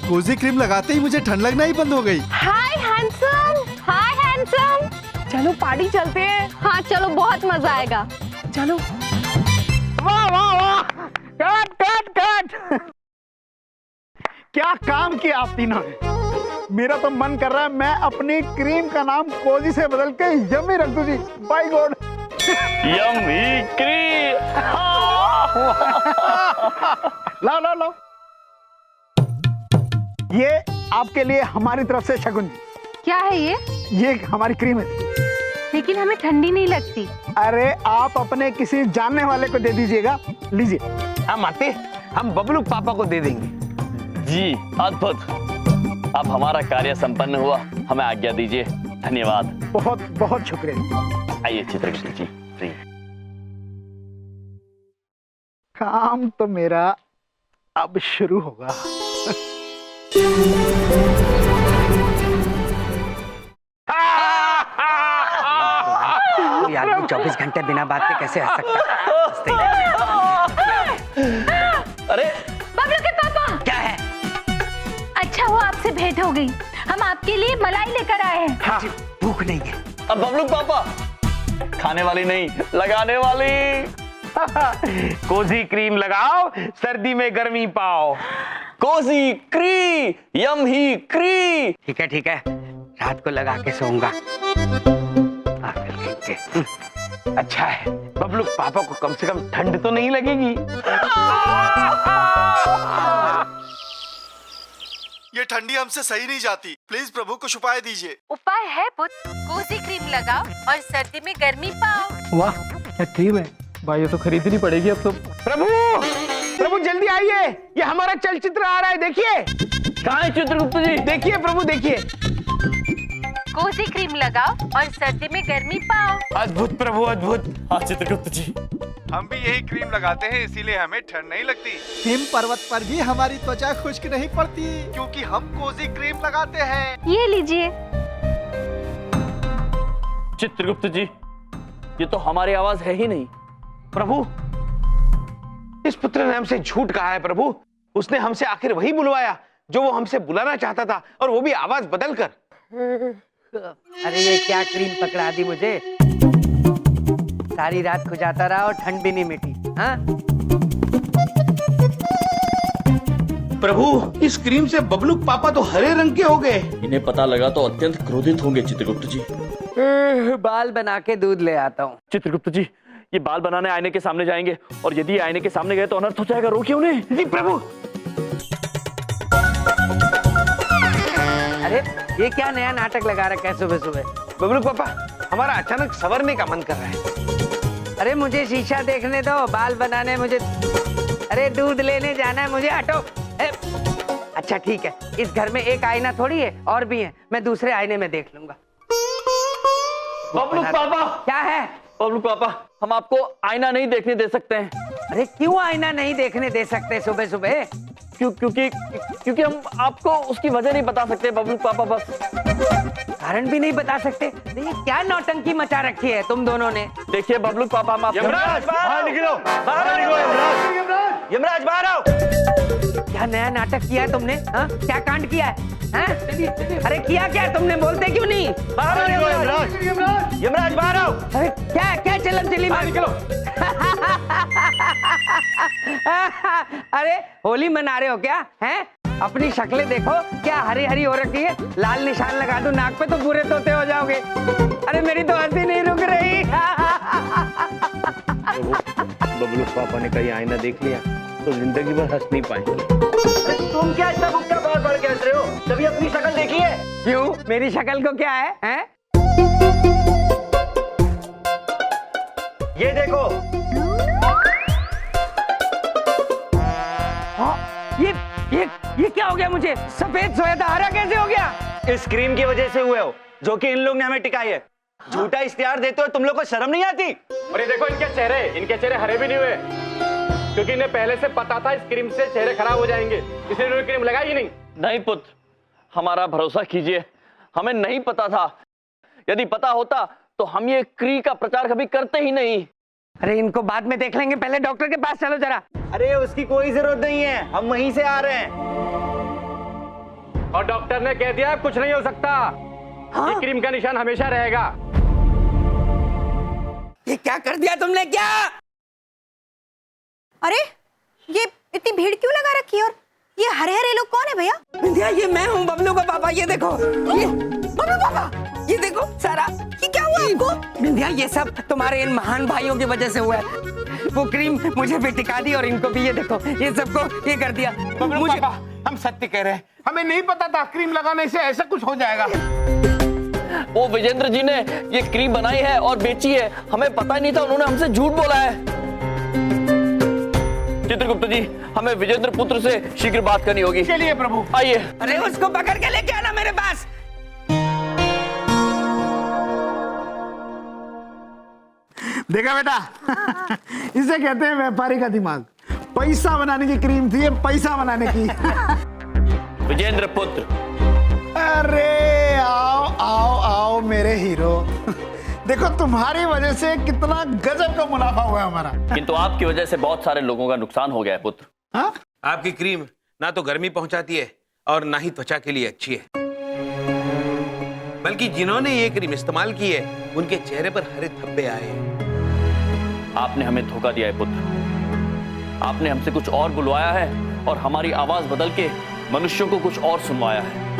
कोजी क्रीम लगाते ही मुझे ठंड लगना ही बंद हो गई। हाय हैंडसम, हाय हैंडसम। चलो पार्टी चलते हैं। हाँ चलो, बहुत मजा आएगा। चलो। वाह वाह वाह, कट कट कट। क्या काम किया आप तीनों ने। मेरा तो मन कर रहा है मैं अपनी क्रीम का नाम कोजी से बदल के यम्मी रख दूं जी। By God. Yummy cream. लाओ लाओ लाओ, ये आपके लिए हमारी तरफ से शगुन जी। क्या है ये हमारी क्रीम है। लेकिन हमें ठंडी नहीं लगती। अरे आप अपने किसी जानने वाले को दे दीजिएगा, लीजिए। हम आते, हम बबलू पापा को दे देंगे। जी अद्भुत, अब हमारा कार्य संपन्न हुआ, हमें आज्ञा दीजिए। धन्यवाद। बहुत बहुत शुक्रिया। आइए चित्रगुप्त जी, प्लीज। काम तो मेरा अब शुरू होगा। यार 24 घंटे बिना बात के कैसे हंस सकता है? अरे बबलू के पापा। क्या है? अच्छा हुआ आपसे भेंट हो गई, हम आपके लिए मलाई लेकर आए हैं। हाँ, भूख नहीं है। अब बबलू पापा, खाने वाली नहीं, लगाने वाली। कोजी क्रीम लगाओ, सर्दी में गर्मी पाओ। कोजी क्री, यम ही क्री। ठीक है, रात को लगा के सोऊंगा। अच्छा है, बबलू पापा को कम से कम ठंड तो नहीं लगेगी। ये ठंडी हमसे सही नहीं जाती, प्लीज प्रभु कुछ उपाय दीजिए। उपाय है पुत्र, कोजी क्रीम लगाओ और सर्दी में गर्मी पाओ। वाह क्या क्रीम है भाई, ये तो खरीदनी पड़ेगी अब तो। प्रभु प्रभु जल्दी आइए, ये हमारा चलचित्र आ रहा है, देखिए। कहाँ है चित्रगुप्त जी? देखिए प्रभु, देखिए। कोजी क्रीम लगाओ और सर्दी में गर्मी पाओ। अद्भुत प्रभु, अद्भुत। हाँ चित्रगुप्त जी, हम भी यही क्रीम लगाते हैं, इसीलिए हमें ठंड नहीं लगती। हिम पर्वत पर भी हमारी त्वचा खुश्क नहीं पड़ती क्योंकि हम कोजी क्रीम लगाते हैं। ये लीजिए। चित्रगुप्त जी, ये तो हमारी आवाज है ही नहीं। प्रभु, इस पुत्र ने हमसे झूठ कहा है प्रभु। उसने हमसे आखिर वही बुलवाया जो वो हमसे बुलाना चाहता था, और वो भी आवाज बदल कर। अरे ये क्या क्रीम पकड़ा दी मुझे। सारी रात खुजाता रहा और ठंड भी नहीं मिटी। हाँ? प्रभु, इस क्रीम से बबलू पापा तो हरे रंग के हो गए। इन्हें पता लगा तो अत्यंत क्रोधित होंगे चित्रगुप्त जी। बाल बना के दूध ले आता हूँ। चित्रगुप्त जी, ये बाल बनाने आईने के सामने जाएंगे, और यदि आईने के सामने गए तो अनर्थ हो जाएगा। रोकिए उन्हें। जी प्रभु। अरे ये क्या नया नाटक लगा रखा है सुबह सुबह? बबलू पापा, हमारा अचानक संवरने का मन कर रहा है। अरे मुझे शीशा देखने दो, बाल बनाने मुझे। अरे दूध लेने जाना है मुझे, हटो। अच्छा ठीक है, इस घर में एक आईना थोड़ी है, और भी है, मैं दूसरे आईने में देख लूंगा। बबलू पापा। क्या है? बबलू पापा, हम आपको आईना नहीं देखने दे सकते हैं। अरे क्यों आईना नहीं देखने दे सकते सुबह सुबह? क्योंकि हम आपको उसकी वजह नहीं बता सकते बबलू पापा। बस कारण भी नहीं बता सकते? ये क्या नौटंकी मचा रखी है तुम दोनों ने? देखिए बबलू पापा, हम यमराज बाहर निकलो, बाहर निकलो। यमराज, यमराज बाहर आओ। क्या नया नाटक किया है तुमने? हाँ, क्या कांड किया है? हाँ? अरे किया क्या है तुमने? बोलते क्यों नहीं? बाहर निकलो यमराज। यमराज बाहर आओ। अरे क्या क्या चलन चली में? निकलो। अरे होली मना रहे हो क्या? हैं? अपनी शक्लें देखो, क्या हरी हरी हो रखी है। लाल निशान लगा दो नाक पे तो पूरे तोते हो जाओगे। अरे मेरी तो हंसी नहीं रुक रही। बबलू पापा ने कहीं आईना देख लिया? तो जिंदगी भर हंस नहीं पाएंगे। तुम क्या इतना बुक्का बढ़ के हंस रहे हो? कभी अपनी शक्ल देखी है? क्यों, मेरी शक्ल को क्या है, हैं? ये देखो। ये क्या हो गया मुझे? सफेद सोया था, हरा कैसे हो गया? इस क्रीम की वजह से हुए हो, जो कि इन लोग ने हमें टिकाई है। झूठा इश्तिहार देते हो, तुम लोग को शर्म नहीं आती? और ये देखो इनके चेहरे हरे भी नहीं हुए, क्योंकि इन्हें पहले से पता था इस क्रीम से चेहरे खराब हो जाएंगे, इसलिए इन्होंने क्रीम लगाई ही नहीं। नहीं पुत्र, हमारा भरोसा कीजिए, हमें नहीं पता था। यदि पता होता तो हम ये क्री का प्रचार कभी करते ही नहीं। अरे इनको बाद में देख लेंगे, पहले डॉक्टर के पास चलो जरा। अरे उसकी कोई जरूरत नहीं है, हम वहीं से आ रहे हैं। और डॉक्टर ने कह दिया कुछ नहीं हो सकता। ये क्रीम का निशान हमेशा रहेगा। ये क्या कर दिया तुमने, क्या? अरे ये इतनी भीड़ क्यों लगा रखी है? और ये हरे हरे लोग कौन है भैया? विंध्या, ये मैं हूँ बबलू का पापा। ये देखो, ये बबलू पापा, ये देखो सारा, ये क्या हुआ आपको? विंध्या, ये सब तुम्हारे इन महान भाइयों की वजह से हुआ है। वो क्रीम मुझे भी टिका दी और इनको भी, ये देखो, ये सबको ये कर दिया। मुझे हम सत्य कह रहे हैं, हमें नहीं पता था क्रीम लगाने से ऐसा कुछ हो जाएगा। वो विजेंद्र जी ने ये क्रीम बनाई है और बेची है, हमें पता ही नहीं था, उन्होंने हमसे झूठ बोला है। चित्रगुप्त जी, हमें विजेंद्र पुत्र से शीघ्र बात करनी होगी। चलिए प्रभु, आइए। अरे उसको पकड़ के लेके आना मेरे पास। देखा बेटा, इसे कहते हैं व्यापारी का दिमाग। पैसा बनाने की क्रीम थी, ये पैसा बनाने की। विजेंद्र पुत्र, अरे आओ आओ आओ मेरे हीरो। देखो तुम्हारी वजह से कितना गजब का मुनाफा हुआ है हमारा। किंतु आपकी वजह से बहुत सारे लोगों का नुकसान हो गया है पुत्र। हाँ? आपकी क्रीम ना तो गर्मी पहुंचाती है और ना ही त्वचा के लिए अच्छी है, बल्कि जिन्होंने ये क्रीम इस्तेमाल की है उनके चेहरे पर हरे धब्बे आए हैं। आपने हमें धोखा दिया है पुत्र। आपने हमसे कुछ और बुलवाया है और हमारी आवाज बदल के मनुष्यों को कुछ और सुनवाया है।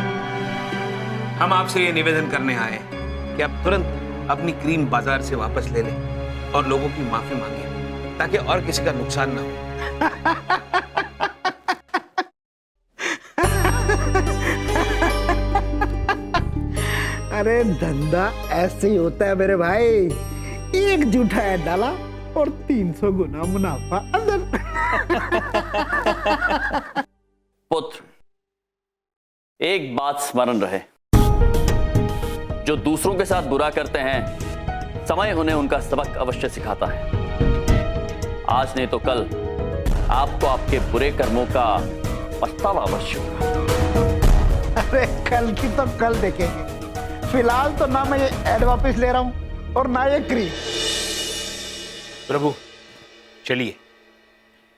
हम आपसे ये निवेदन करने आए हैं कि आप तुरंत अपनी क्रीम बाजार से वापस ले लें और लोगों की माफी मांगे, ताकि और किसी का नुकसान ना हो। अरे धंधा ऐसे ही होता है मेरे भाई। एक जूठा ऐड डाला और 300 गुना मुनाफा अंदर। पुत्र, एक बात स्मरण रहे, जो दूसरों के साथ बुरा करते हैं, समय उन्हें उनका सबक अवश्य सिखाता है। आज नहीं तो कल आपको आपके बुरे कर्मों का पछतावा अवश्य होगा। अरे कल की तो कल देखेंगे, फिलहाल तो ना मैं ये ऐड वापस ले रहा हूं और ना ये क्रीम। प्रभु चलिए,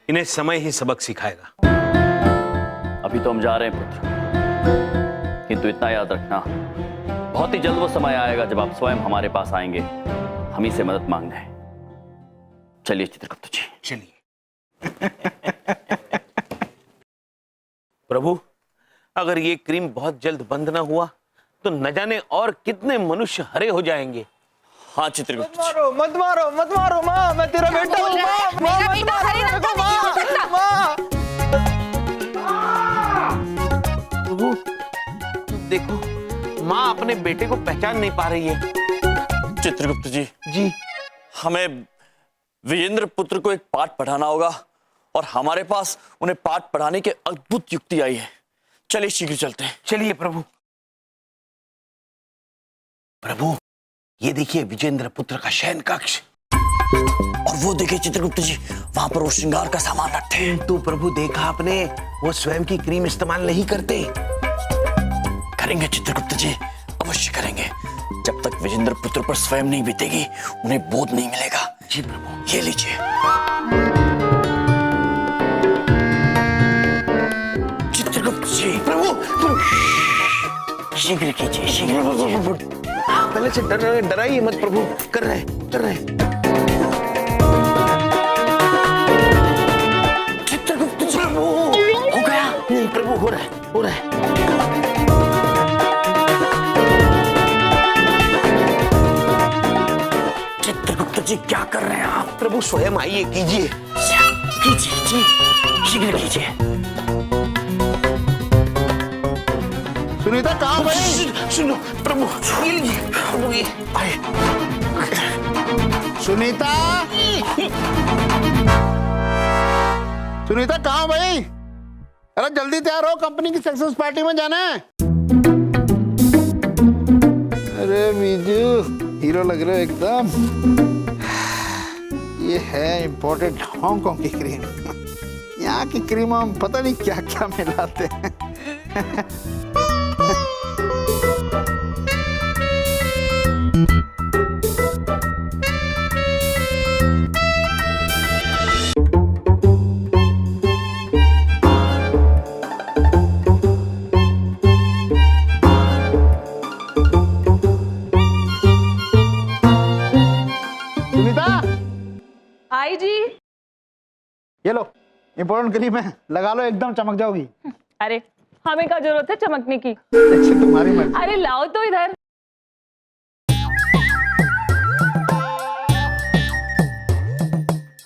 इन्हें समय ही सबक सिखाएगा। अभी तो हम जा रहे हैं पुत्र, किंतु इतना याद रखना, बहुत ही जल्द वो समय आएगा जब आप स्वयं हमारे पास आएंगे हम ही से मदद मांगने। चलिए चित्रगुप्त जी, चलिए। प्रभु, अगर ये क्रीम बहुत जल्द बंद ना हुआ तो न जाने और कितने मनुष्य हरे हो जाएंगे। हाँ चित्रगुप्त, मत मारो माँ, मैं तेरा बेटा हूँ माँ, मत मारो प्रभु देखो, माँ अपने बेटे को पहचान नहीं पा रही है। चित्रगुप्त जी, हमें विजेंद्र पुत्र को एक पाठ पढ़ाना होगा और हमारे पास उन्हें पाठ पढ़ाने की अद्भुत युक्ति आई है। चलिए शीघ्र चलते हैं। चलिए प्रभु। प्रभु, ये देखिए विजेंद्र पुत्र का शयन कक्ष। और वो देखिए चित्रगुप्त जी, वहां पर वो श्रृंगार का सामान रखते हैं। तो प्रभु देखा आपने, वो स्वयं की क्रीम इस्तेमाल नहीं करते। करेंगे चित्रगुप्त जी, अवश्य करेंगे। जब तक विजेंद्र पुत्र पर स्वयं नहीं बीतेगी, उन्हें बोध नहीं मिलेगा। जी प्रभु। ये लीजिए। चित्रगुप्त जी, प्रभु शीघ्र कीजिए, शीघ्र कीजिए। पहले से डराइए मत प्रभु, कर रहे। चित्रगुप्त जी, हो गया? नहीं प्रभु, हो रहा है। चित्रगुप्त जी, क्या कर रहे हैं आप? प्रभु स्वयं आइए, कीजिए जी। शीघ्र कीजिए। सुनीता कहाँ भाई? सुनो प्रभु, ये लीजिए प्रभु, ये आए। सुनीता, सुनीता कहाँ भाई? अरे जल्दी तैयार हो, कंपनी की सक्सेस पार्टी में जाना है। अरे बीजू, हीरो लग रहे हो एकदम। ये है इम्पोर्टेड हांगकांग की क्रीम। यहाँ की क्रीम हम पता नहीं क्या क्या मिलाते हैं। आई जी। ये लो, इम्पोर्टेंट क्रीम है, लगा लो, एकदम चमक जाओगी। अरे हमें क्या जरूरत है चमकने की? अच्छी तुम्हारी मर्जी। अरे लाओ तो इधर।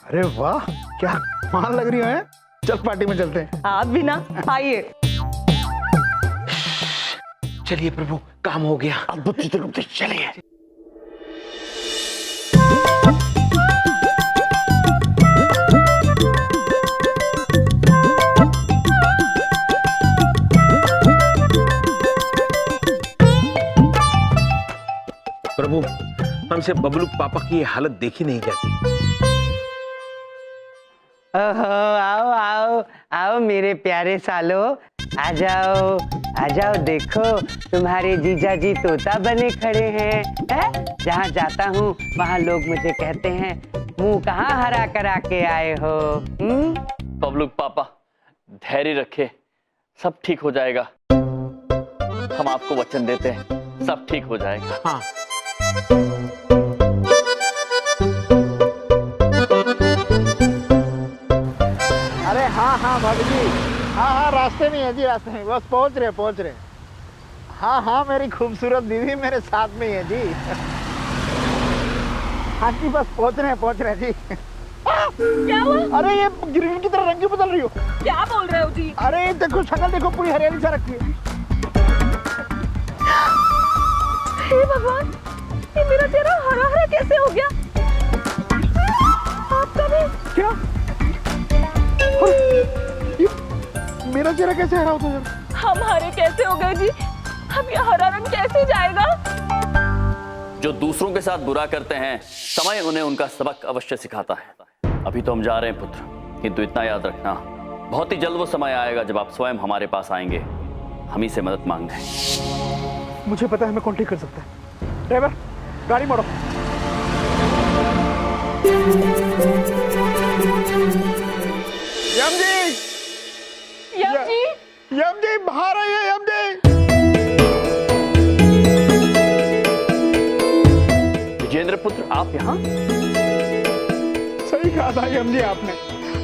अरे वाह, क्या कमाल लग रही है। चल पार्टी में चलते हैं। आप भी ना, आइए। चलिए प्रभु, काम हो गया। अब चलिए। प्रभु, हमसे बबलू पापा की ये हालत देखी नहीं जाती। ओहो, आओ आओ आओ मेरे प्यारे सालो, आ जाओ आ जाओ। देखो तुम्हारे जीजा जी तोता बने खड़े हैं। जहाँ जाता हूँ वहाँ लोग मुझे कहते हैं, मुंह कहाँ हरा करा के आए हो। बबलू पापा धैर्य रखे, सब ठीक हो जाएगा। हम आपको वचन देते हैं, सब ठीक हो जाएगा। हाँ। अरे हाँ हाँ भाभी जी, हाँ हाँ रास्ते में है जी, रास्ते में, बस पहुँच रहे। हाँ हाँ मेरी खूबसूरत दीदी मेरे साथ में ही है जी। हाँ जी बस पहुँच रहे जी। क्या हुआ? अरे ये ग्रीन की तरह रंग क्यों बदल रही हो? क्या बोल रहे हो जी? अरे देखो शक्ल देखो, पूरी हरियाली सा रखी है। हे भगवान, ये मेरा चेहरा हरा हरा कैसे हो गया? आपका भी? क्या? मेरा चेहरा कैसे हरा होता है? हम हरे कैसे हो गए जी? अब ये हरा रंग कैसे जाएगा? जो दूसरों के साथ बुरा करते हैं, समय उन्हें उनका सबक अवश्य सिखाता है। अभी तो हम जा रहे हैं पुत्र, किंतु इतना याद रखना, बहुत ही जल्द वो समय आएगा जब आप स्वयं हमारे पास आएंगे, हम ही से मदद मांगने। मुझे पता है मैं कौन ठीक कर सकता है। ड्राइवर गाड़ी मोड़ो। यम जी बाहर आइए। यम जी, विजेंद्र पुत्र आप यहाँ? सही कहा था यम जी आपने,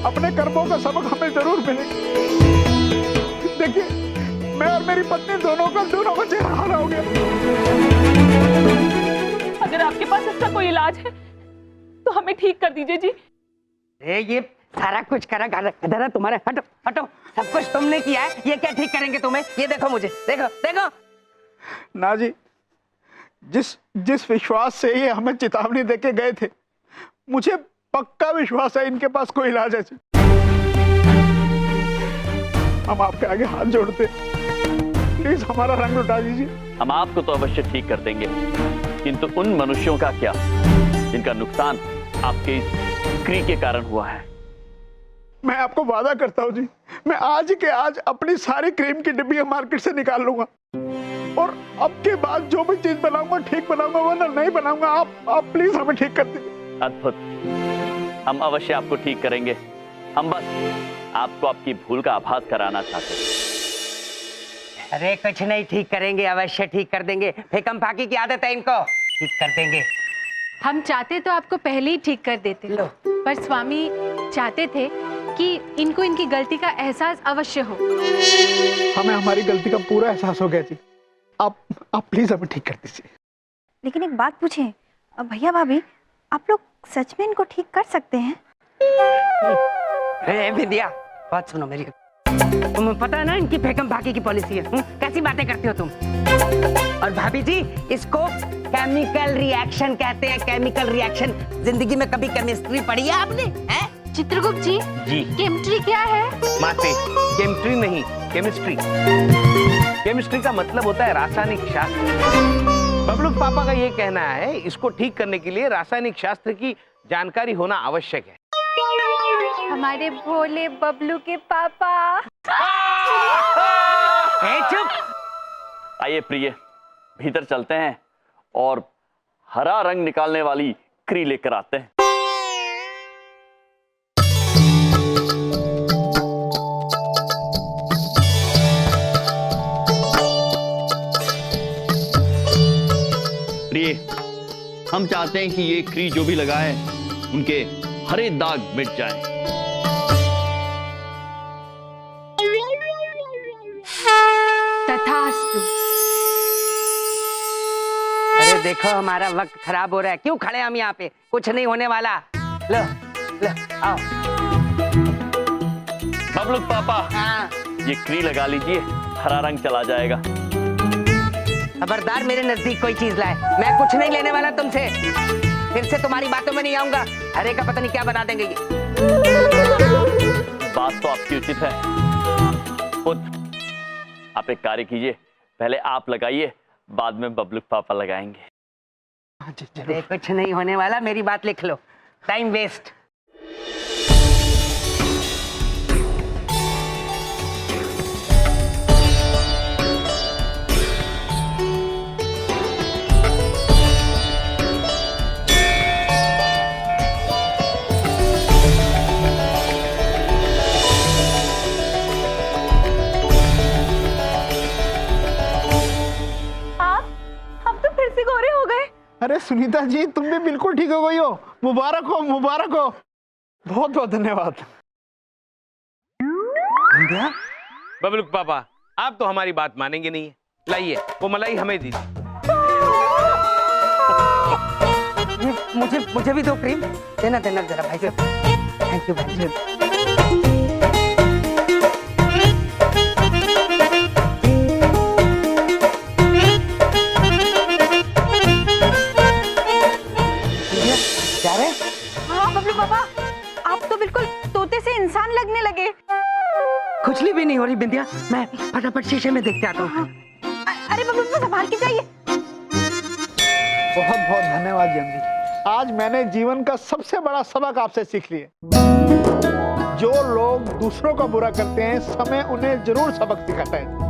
अपने कर्मों का सबक हमें जरूर मिले। देखिए मैं और मेरी पत्नी दोनों का चेहरा हरा हो गया। अगर आपके पास इसका कोई इलाज है तो हमें ठीक कर दीजिए जी। ये सारा कुछ करा इधर तुम्हारे, हटो हटो, सब कुछ तुमने किया है, ये क्या ठीक करेंगे तुम्हें? ये देखो मुझे, देखो देखो। ना जी, जिस विश्वास से ये हमें चेतावनी देके गए थे, मुझे पक्का विश्वास है इनके पास कोई इलाज है। हम आपके आगे हाथ जोड़ते, प्लीज हमारा रंग लौटा दीजिए। हम आपको तो अवश्य ठीक कर देंगे, किंतु उन मनुष्यों का क्या जिनका नुकसान आपके इस क्री के कारण हुआ है? मैं आपको वादा करता हूँ जी, मैं आज के आज अपनी सारी क्रीम की डिब्बियां मार्केट से निकाल लूंगा, और अब के बाद जो भी चीज बनाऊंगा ठीक बनाऊंगा, वरना नहीं बनाऊंगा। आप प्लीज हमें ठीक कर दीजिए। अद्भुत, हम अवश्य आपको ठीक करेंगे। हम बस आपको आपकी भूल का आभास कराना चाहते हैं। अरे कुछ नहीं ठीक करेंगे, अवश्य ठीक कर देंगे। फेकम फाकी की आदत है इनको, ठीक कर देंगे। हम चाहते तो आपको पहले ही ठीक कर देते, पर स्वामी चाहते थे कि इनको इनकी गलती का एहसास अवश्य हो। हमें हमारी गलती का पूरा एहसास हो गया जी, आप प्लीज हमें ठीक कर दीजिए। लेकिन एक बात पूछें, अब भैया भाभी आप लोग सच में इनको ठीक कर सकते हैं? विद्या बात सुनो मेरी। तुम्हें पता है ना इनकी फेकम भागी की पॉलिसी है। कैसी बातें करती हो तुम? और भाभी जी, इसको केमिकल रिएक्शन कहते हैं। Chemical reaction. जिंदगी में कभी केमिस्ट्री पढ़ी है आपने? हैं? चित्रगुप्त जी, जी केमिस्ट्री क्या है? माते, केमिस्ट्री नहीं, केमिस्ट्री। केमिस्ट्री का मतलब होता है रासायनिक शास्त्र। बबलू पापा का ये कहना है, इसको ठीक करने के लिए रासायनिक शास्त्र की जानकारी होना आवश्यक है। हमारे भोले बबलू के पापा। चुप। आइए प्रिय, भीतर चलते हैं और हरा रंग निकालने वाली क्री लेकर आते हैं। प्रिय, हम चाहते हैं कि ये क्री जो भी लगाए उनके हरे दाग मिट जाएं। तथास्तु। अरे देखो, हमारा वक्त खराब हो रहा है। क्यों खड़े हम यहाँ पे? कुछ नहीं होने वाला। लो लो, आओ। बबलू पापा, हाँ। ये क्री लगा लीजिए, हरा रंग चला जाएगा। खबरदार मेरे नजदीक कोई चीज लाए। मैं कुछ नहीं लेने वाला तुमसे। फिर से तुम्हारी बातों में नहीं आऊंगा। हरे का पता नहीं क्या बना देंगे ये। बात तो आपकी उचित है। खुद आप एक कार्य कीजिए, पहले आप लगाइए, बाद में बबलू पापा लगाएंगे। अरे कुछ नहीं होने वाला, मेरी बात लिख लो। Time waste. अरे सुनीता जी, तुम भी बिल्कुल ठीक हो गई हो। मुबारक हो, मुबारक हो। बहुत बहुत धन्यवाद। बबलू पापा, आप तो हमारी बात मानेंगे नहीं। लाइए वो मलाई हमें दीजिए। मुझे भी दो क्रीम। देना जरा भाई साहब। थैंक यू भाई साहब। हाँ बबलू पापा, आप तो बिल्कुल तोते से इंसान लगने लगे। खुजली भी नहीं हो रही बिंदिया। मैं फटाफट शीशे में देख के आता हूँ। अरे बबलू पापा, संभाल के जाइए। बहुत बहुत धन्यवाद जी। आज मैंने जीवन का सबसे बड़ा सबक आपसे सीख लिया। जो लोग दूसरों का बुरा करते हैं, समय उन्हें जरूर सबक सिखाता है।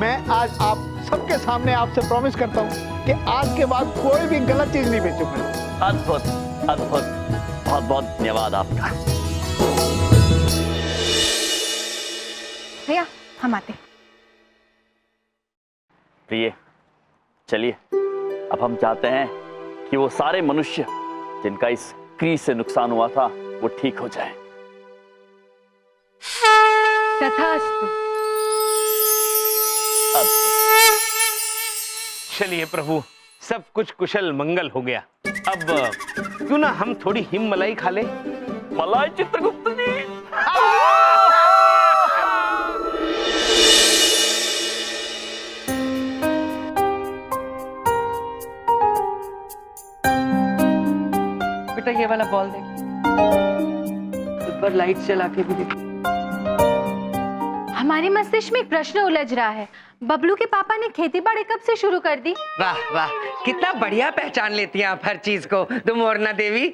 मैं आज आप सबके सामने आपसे प्रॉमिस करता हूँ कि आज के बाद कोई भी गलत चीज नहीं बेचूंगा। अद्भुत अद्भुत, बहुत बहुत धन्यवाद आपका। भैया हम आते। प्रिय, चलिए, अब हम चाहते हैं कि वो सारे मनुष्य जिनका इस क्री से नुकसान हुआ था वो ठीक हो जाए। तथास्तु। चलिए प्रभु, सब कुछ कुशल मंगल हो गया। अब क्यों ना हम थोड़ी हिम मलाई खा ले। मलाई चित्रगुप्त जी। बेटा ये वाला बॉल देख, एक बार लाइट जला के भी देख। हमारे मस्तिष्क में एक प्रश्न उलझ रहा है। बबलू के पापा ने खेती बाड़ी कब से शुरू कर दी? वाह वाह, कितना बढ़िया पहचान लेती हैं आप हर चीज को तुम अर्ना देवी।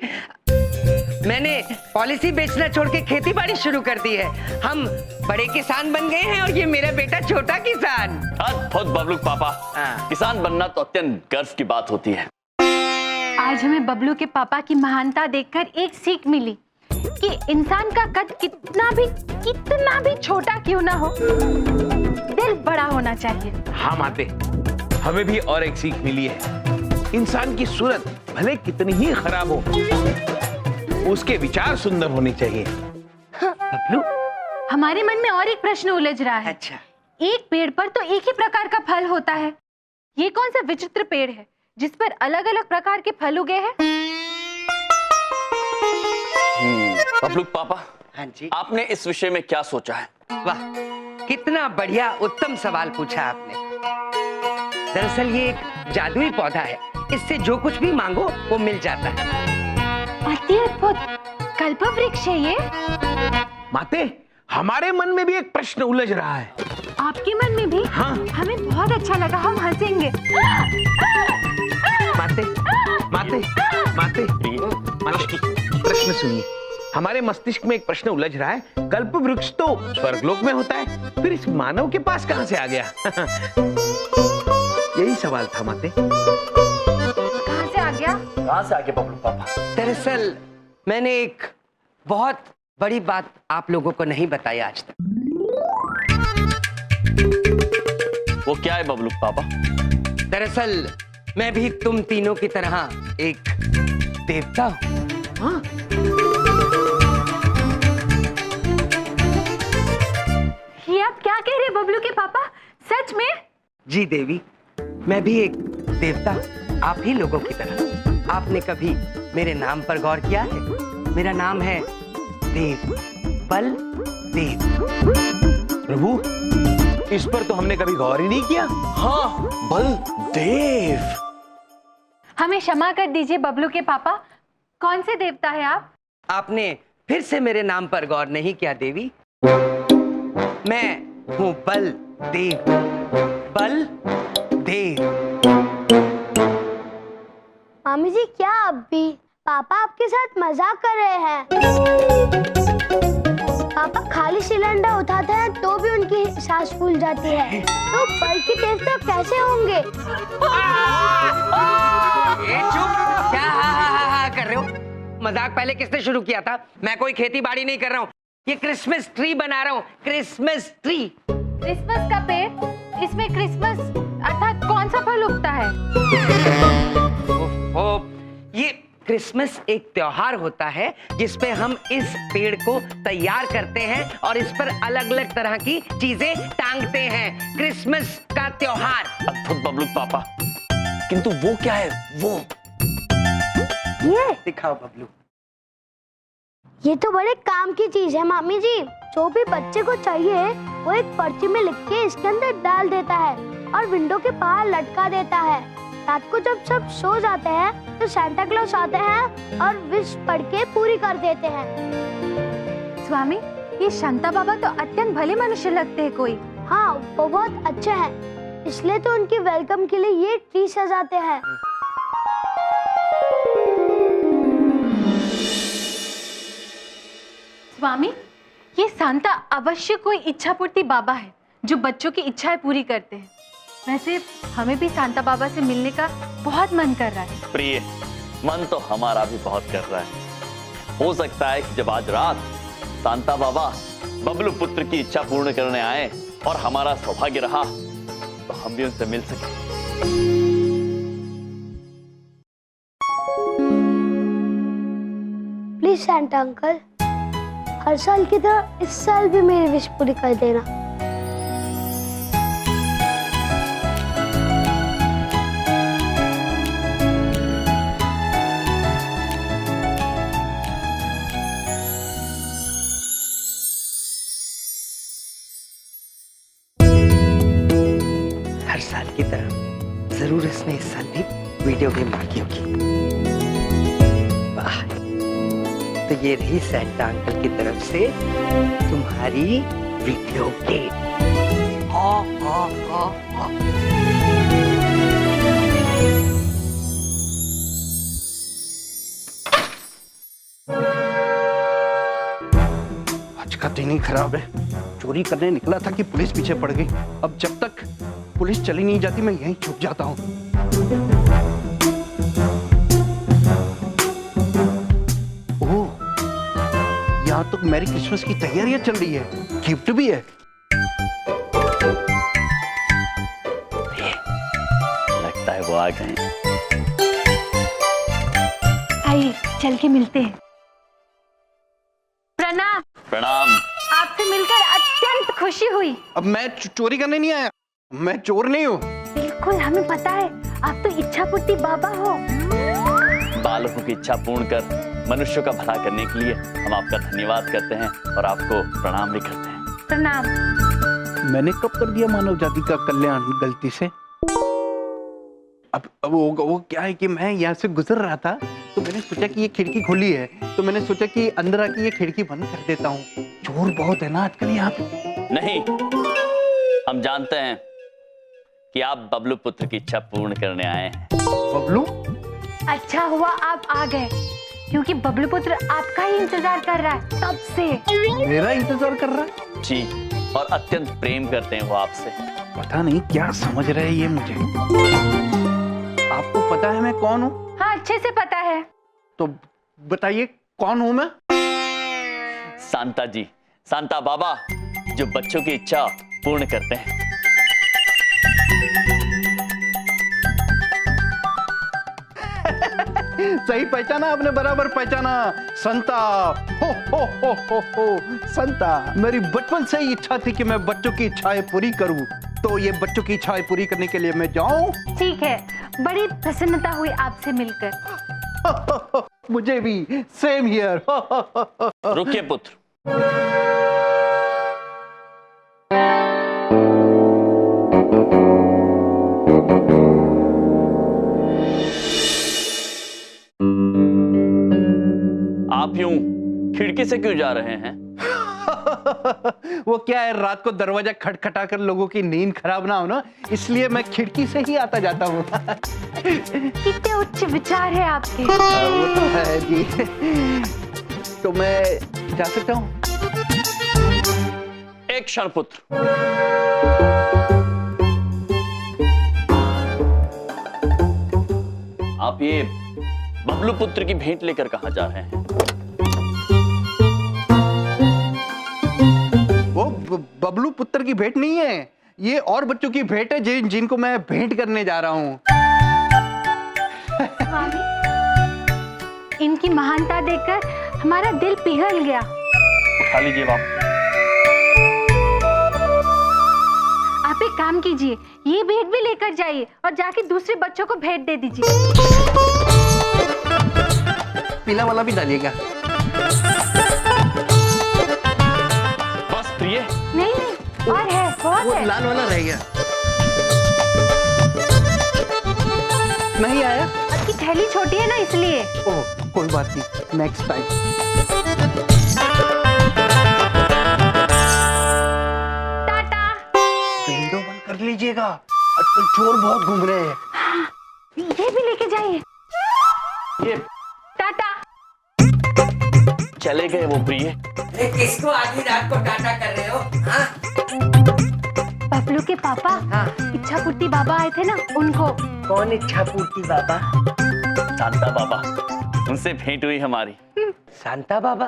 मैंने पॉलिसी बेचना छोड़ के खेती बाड़ी शुरू कर दी है। हम बड़े किसान बन गए हैं और ये मेरा बेटा छोटा किसान। अद्भुत बबलू पापा, किसान बनना तो अत्यंत गर्व की बात होती है। आज हमें बबलू के पापा की महानता देखकर एक सीख मिली कि इंसान का कद कितना भी छोटा क्यों ना हो, दिल बड़ा होना चाहिए। हाँ माते, हमें भी और एक सीख मिली है। इंसान की सूरत भले कितनी ही खराब हो, उसके विचार सुंदर होने चाहिए। बबलू, हमारे मन में और एक प्रश्न उलझ रहा है। अच्छा, एक पेड़ पर तो एक ही प्रकार का फल होता है। ये कौन सा विचित्र पेड़ है जिस पर अलग अलग प्रकार के फल उगे हैं? बबलू पापा, हाँ जी। आपने इस विषय में क्या सोचा है? वाह, कितना बढ़िया उत्तम सवाल पूछा आपने। दरअसल ये एक जादुई पौधा है, इससे जो कुछ भी मांगो वो मिल जाता है। अति अद्भुत, कल्प वृक्ष है ये। माते, हमारे मन में भी एक प्रश्न उलझ रहा है। आपके मन में भी? हाँ। हमें बहुत अच्छा लगा, हम हंसेंगे। माते, माते, माते, माते, प्रश्न सुनिए। हमारे मस्तिष्क में एक प्रश्न उलझ रहा है। कल्प वृक्ष तो स्वर्गलोक में होता है, फिर इस मानव के पास कहां से आ गया? यही सवाल था माते। कहां से आ गया? कहां से आगे बबलू पापा? दरअसल मैंने एक बहुत बड़ी बात आप लोगों को नहीं बताई आज तक। वो क्या है बबलू पापा? दरअसल मैं भी तुम तीनों की तरह एक देवता हूं। हाँ। ये आप क्या कह रहे हैं बबलू के पापा? सच में? जी देवी, मैं भी एक देवता हूं, आप ही लोगों की तरह। आपने कभी मेरे नाम पर गौर किया है? मेरा नाम है देव, बल देव। प्रभु, इस पर तो हमने कभी गौर ही नहीं किया। हाँ, बल देव। हमें क्षमा कर दीजिए बबलू के पापा, कौन से देवता है आप? आपने फिर से मेरे नाम पर गौर नहीं किया देवी। मैं हूं बल देव, बल देव। मामी जी, क्या आप भी? पापा आपके साथ मजाक कर रहे हैं। पापा खाली सिलेंडर उठाते हैं तो भी उनकी सांस फूल जाती है, तो बल के देवता कैसे होंगे? चुप! क्या हा कर रहे हो? मजाक पहले किसने शुरू किया था? मैं कोई खेती बाड़ी नहीं कर रहा हूँ, ये क्रिसमस ट्री बना रहा हूँ। Christmas tree. क्रिसमस का पेड़? इसमें क्रिसमस अर्थात कौन सा फल उगता है? ये क्रिसमस एक त्योहार होता है जिसपे हम इस पेड़ को तैयार करते हैं और इस पर अलग अलग तरह की चीजें टांगते हैं। क्रिसमस का त्योहार। अद्भुत बबलू पापा, किंतु वो क्या है? वो ये दिखाओ बबलू। ये तो बड़े काम की चीज है मामी जी। जो भी बच्चे को चाहिए वो एक पर्ची में लिख के इसके अंदर डाल देता है और विंडो के बाहर लटका देता है। रात को जब सब सो जाते हैं तो सांता क्लॉस आते हैं और विश पढ़ के पूरी कर देते हैं। स्वामी, ये शांता बाबा तो अत्यंत भले मनुष्य लगते हैं कोई। हाँ, वो बहुत अच्छे हैं, इसलिए तो उनकी वेलकम के लिए ये ट्री सजाते हैं। स्वामी, ये सांता अवश्य कोई इच्छा पूर्ति बाबा है जो बच्चों की इच्छाएं पूरी करते हैं। वैसे हमें भी सांता बाबा से मिलने का बहुत मन कर रहा है। प्रिय, मन तो हमारा भी बहुत कर रहा है। हो सकता है कि जब आज रात सांता बाबा बबलू पुत्र की इच्छा पूर्ण करने आए और हमारा सौभाग्य रहा तो हम भी उनसे मिल सके। प्लीज सांता अंकल, हर साल की तरह इस साल भी मेरी विश पूरी कर देना। हर साल की तरह जरूर इसने इस साल भी वीडियो गेम मांगी होगी। वाह, तो ये रही सांता अंकल की तरफ से तुम्हारी वीडियो गेम। आज का दिन ही खराब है। चोरी करने निकला था कि पुलिस पीछे पड़ गई। अब जब तक पुलिस चली नहीं जाती मैं यहीं छुप जाता हूँ। ओह, यहाँ तो मैरी क्रिसमस की तैयारियां चल रही है, गिफ्ट भी है। लगता है वो आ गए। आइए चल के मिलते हैं। प्रणाम। प्रणाम। आपसे मिलकर अत्यंत खुशी हुई। अब मैं चोरी करने नहीं आया, मैं चोर नहीं हूँ। बिल्कुल, हमें पता है, आप तो इच्छा पूर्ति बाबा हो। बालकों की इच्छा पूर्ण कर मनुष्यों का भला करने के लिए हम आपका धन्यवाद करते हैं और आपको प्रणाम भी करते हैं। प्रणाम। मैंने कब कर दिया मानव जाति का कल्याण गलती से? अब वो क्या है कि मैं यहाँ से गुजर रहा था तो मैंने सोचा कि ये खिड़की खुली है, तो मैंने सोचा कि अंदर आके ये खिड़की बंद कर देता हूँ। चोर बहुत है ना आजकल यहाँ पे। नहीं, हम जानते हैं कि आप बबलू पुत्र की इच्छा पूर्ण करने आए हैं। बबलू? अच्छा हुआ आप आ गए, क्योंकि बबलू पुत्र आपका ही इंतजार कर रहा है तब से। मेरा इंतजार कर रहा है? जी, और अत्यंत प्रेम करते हैं वो आपसे। पता नहीं क्या समझ रहे हैं ये मुझे। आपको पता है मैं कौन हूँ? हाँ, अच्छे से पता है। तो बताइए कौन हूँ मैं? सांता जी, सांता बाबा, जो बच्चों की इच्छा पूर्ण करते हैं। सही पहचाना आपने, बराबर पहचाना। संता, हो संता। मेरी बचपन से ही इच्छा थी कि मैं बच्चों की इच्छाएं पूरी करूं, तो ये बच्चों की इच्छाएं पूरी करने के लिए मैं जाऊं। ठीक है, बड़ी प्रसन्नता हुई आपसे मिलकर। मुझे भी सेम हियर। रुकिए पुत्र। आप यूं खिड़की से क्यों जा रहे हैं? वो क्या है, रात को दरवाजा खटखटा कर लोगों की नींद खराब ना हो ना, इसलिए मैं खिड़की से ही आता जाता हूँ। कितने उच्च विचार है आपके। वो तो है जी। तो मैं जा सकता हूँ? एक क्षण पुत्र। आप ये बबलू पुत्र की भेंट लेकर कहाँ जा रहे हैं? वो बबलू पुत्र की भेंट नहीं है, ये और बच्चों की भेंट है जिनको मैं भेंट करने जा रहा हूँ। इनकी महानता देखकर हमारा दिल पिघल गया। उठा लीजिए बाप। आप एक काम कीजिए, ये भेंट भी लेकर जाइए और जाके दूसरे बच्चों को भेंट दे दीजिए। पीला वाला भी डालिएगा। बस प्रिय? नहीं नहीं, और है, बहुत वो है। लाल वाला रह गया। नहीं आया? आपकी थैली छोटी है ना, इसलिए। ओह, कोई बात नहीं, नेक्स्ट टाइम। टाटा। विंडो बंद कर लीजिएगा, आजकल चोर बहुत घूम रहे हैं। ये भी लेके जाइए। ये टाटा। चले गए वो प्रिय। किसको आधी रात को टाटा कर रहे हो? हाँ? बबलू के पापा, इच्छा पूर्ति बाबा आए थे ना, उनको। कौन इच्छा पूर्ति बाबा? शांता बाबा, उनसे भेंट हुई हमारी। शांता बाबा?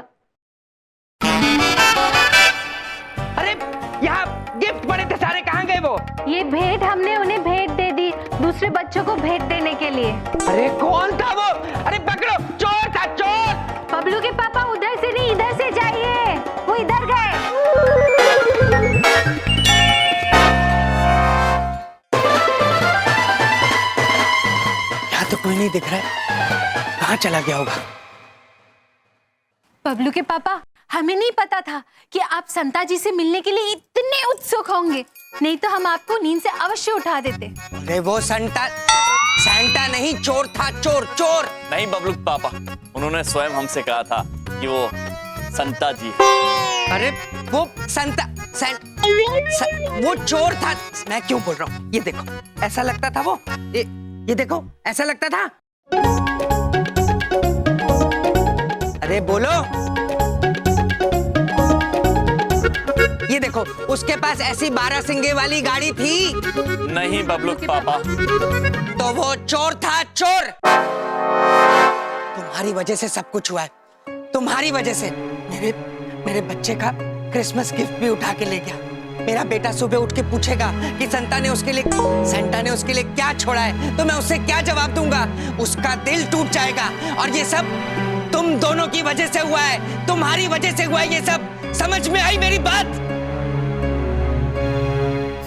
अरे यहाँ गिफ्ट पड़े थे सारे, कहाँ गए वो? ये भेंट हमने उन्हें भेंट दे दी, दूसरे बच्चों को भेंट देने के लिए। अरे कौन था वो? अरे पकड़ो, चोर था, चोर! बबलू के पापा उधर से नहीं, इधर से जाइए, वो इधर गए। यहाँ तो कोई नहीं दिख रहा है, कहाँ चला गया होगा? बबलू के पापा, हमें नहीं पता था कि आप संता जी से मिलने के लिए इतने उत्सुक होंगे, नहीं तो हम आपको नींद से अवश्य उठा देते। अरे वो सैंटा नहीं, चोर था, चोर चोर। नहीं बबलू पापा, उन्होंने स्वयं हमसे कहा था कि वो संता जी है। अरे वो वो चोर था। मैं क्यों बोल रहा हूँ? ये देखो, ऐसा लगता था वो। ये देखो, ऐसा लगता था। अरे बोलो। ये देखो, उसके पास ऐसी 12 सिंगे वाली गाड़ी थी। नहीं बबलू पापा। तो वो चोर था, चोर। तुम्हारी वजह से सब कुछ हुआ है, तुम्हारी वजह से। मेरे बच्चे का क्रिसमस गिफ्ट भी उठा के ले गया। मेरा बेटा सुबह उठ के पूछेगा कि सेंटा ने उसके लिए क्या छोड़ा है, तो मैं उससे क्या जवाब दूंगा? उसका दिल टूट जाएगा। और ये सब तुम दोनों की वजह से हुआ है, तुम्हारी वजह से हुआ है ये सब। समझ में आई मेरी बात?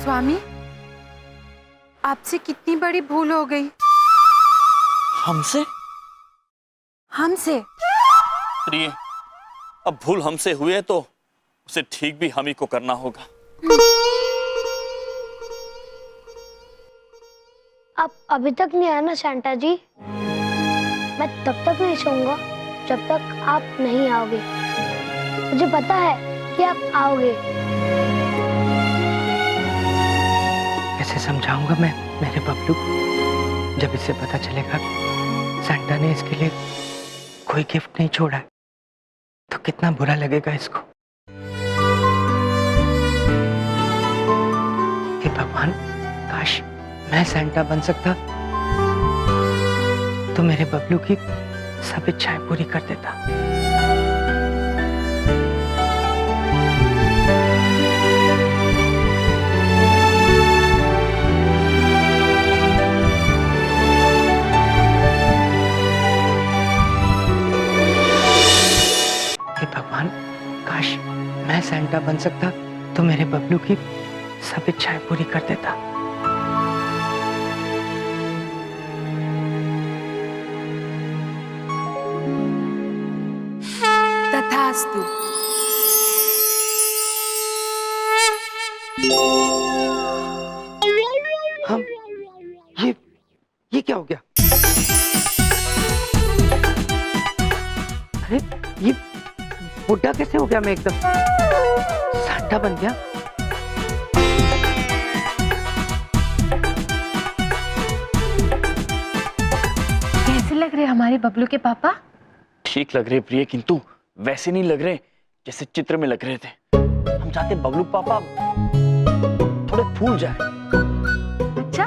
स्वामी, आपसे कितनी बड़ी भूल हो गई। हमसे? हमसे? प्रिय, अब भूल हमसे हुए तो उसे ठीक भी हम ही को करना होगा। आप अभी तक नहीं आए ना सैंटा जी? मैं तब तक नहीं सोऊंगा जब तक आप नहीं आओगे। मुझे पता है कि आप आओगे। कैसे समझाऊंगा मैं मेरे बबलू को, जब इसे पता चलेगा सैंटा ने इसके लिए कोई गिफ्ट नहीं छोड़ा है, तो कितना बुरा लगेगा इसको। हे भगवान, काश मैं सैंटा बन सकता तो मेरे बबलू की सब इच्छाएं पूरी कर देता। हे भगवान, काश मैं सैंटा बन सकता तो मेरे बबलू की सब इच्छाएं पूरी कर देता। तथास्तु। हम ये क्या हो गया? अरे ये बुढ़ा कैसे हो गया? मैं एकदम सैंटा बन गया। कैसे लग रहे हमारे बबलू के पापा? ठीक लग रहे प्रिय, किंतु वैसे नहीं लग रहे जैसे चित्र में लग रहे थे। हम चाहते बबलू पापा थोड़े फूल जाए। अच्छा,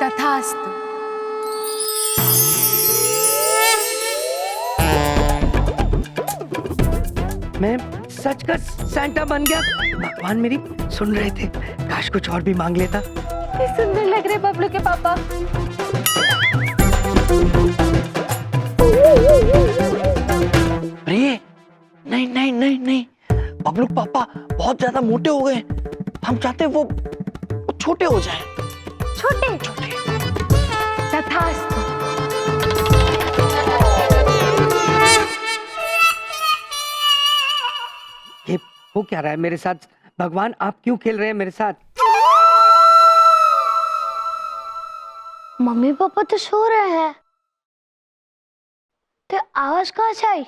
तथास्तु। मैं सच कर सैंटा बन गया। भगवान मेरी सुन रहे थे, काश कुछ और भी मांग लेता। कितने सुंदर लग रहे बबलू के पापा। प्रिय, नहीं नहीं नहीं नहीं, बबलू पापा बहुत ज्यादा मोटे हो गए। हम चाहते वो छोटे हो जाएं। छोटे तथास्तु। ये हो क्या रहा है मेरे साथ? भगवान, आप क्यों खेल रहे हैं मेरे साथ? मम्मी पापा तो सो रहे हैं, तो आवाज कहाँ से आई?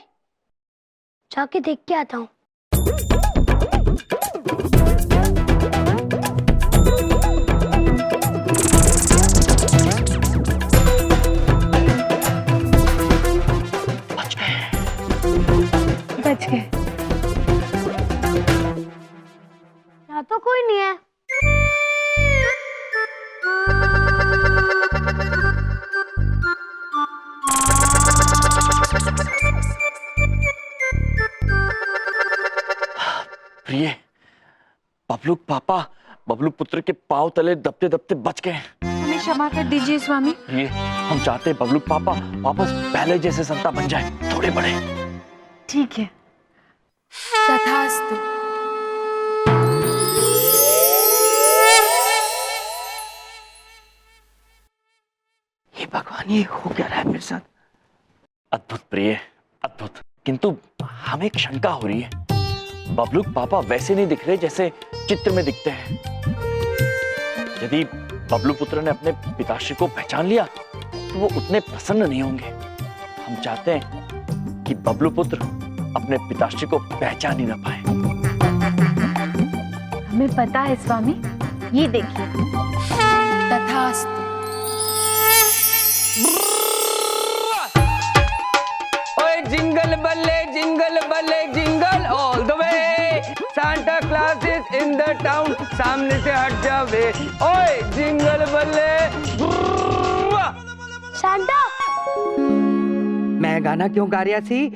जाके देख के आता हूँ। बच गए। यहाँ तो कोई नहीं है। प्रिय, बबलू पापा बबलू पुत्र के पांव तले दबते दबते बच गए। हमें क्षमा कर दीजिए स्वामी। प्रिय, हम चाहते बबलू पापा वापस पहले जैसे संता बन जाए, थोड़े बड़े। ठीक है, तथास्तु। हे भगवान, ये हो क्या रहा है मेरे साथ? अद्भुत प्रिय, अद्भुत। किंतु हमें एक शंका हो रही है। बबलू पापा वैसे नहीं दिख रहे जैसे चित्र में दिखते हैं। यदि बबलू पुत्र ने अपने पिताश्री को पहचान लिया तो वो उतने प्रसन्न नहीं होंगे। हम चाहते हैं कि बबलू पुत्र अपने पिताश्री को पहचान ही ना पाए। हमें पता है स्वामी, ये देखिए। तथास्तु। ओए जिंगल बल्ले jingle all the way, Santa Claus is in the town, सामने से हट जा वे। ओए जिंगल बल्ले। सांता, मैं गाना क्यों गा रहा सी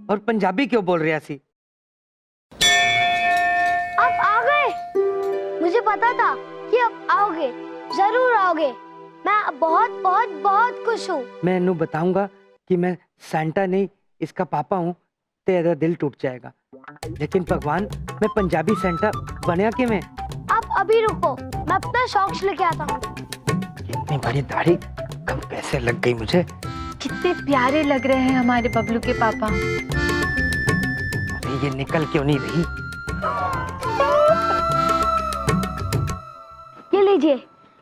और पंजाबी क्यों बोल रहा सी? आप आ गए। मुझे पता था कि आप आओगे, जरूर आओगे। मैं बहुत बहुत बहुत खुश हूँ। मैं इन्हें बताऊंगा कि मैं सैंटा नहीं इसका पापा हूँ, तेरा दिल टूट जाएगा। लेकिन भगवान, मैं पंजाबी सैंटा बनया कि मैं? आप अभी रुको, मैं अपना सॉक्स लेके आता हूँ। इतनी बड़ी दाढ़ी कब कैसे लग गई मुझे? कितने प्यारे लग रहे हैं हमारे बबलू के पापा। ये निकल क्यों नहीं रही? ये लीजिए,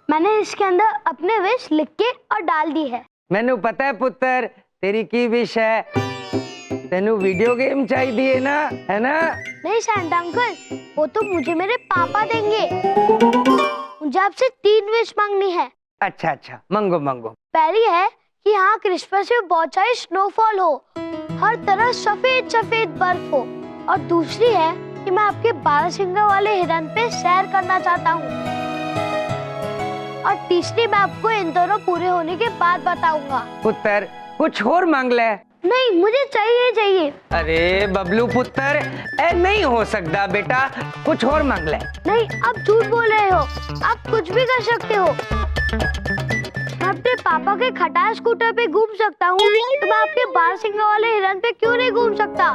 मैंने इसके अंदर अपने विश लिख के और डाल दी है। मैंने पता है पुत्र, तेरी की विश है, तेनू वीडियो गेम चाहिए ना, है ना? नहीं सांता अंकल, वो तो मुझे मेरे पापा देंगे। मुझे आपसे 3 विश मांगनी है। अच्छा अच्छा, मांगो मांगो। पहली है कि यहाँ क्रिसमस में बहुत सारी स्नोफॉल हो, हर तरफ सफेद सफेद बर्फ हो। और दूसरी है कि मैं आपके 12 सिंगा वाले हिरन पे सैर करना चाहता हूँ। और तीसरी मैं आपको इन दोनों पूरे होने के बाद बताऊंगा। पुत्र कुछ और मांग ले। नहीं, मुझे चाहिए चाहिए। अरे बबलू पुत्र, ए नहीं हो सकता बेटा, कुछ और मांग ले। नहीं, आप झूठ बोल रहे हो, आप कुछ भी कर सकते हो। मैं अपने पापा के खटारा स्कूटर पे घूम सकता हूँ, तो मैं आपके 12 सिंगा वाले हिरन पे क्यों नहीं घूम सकता?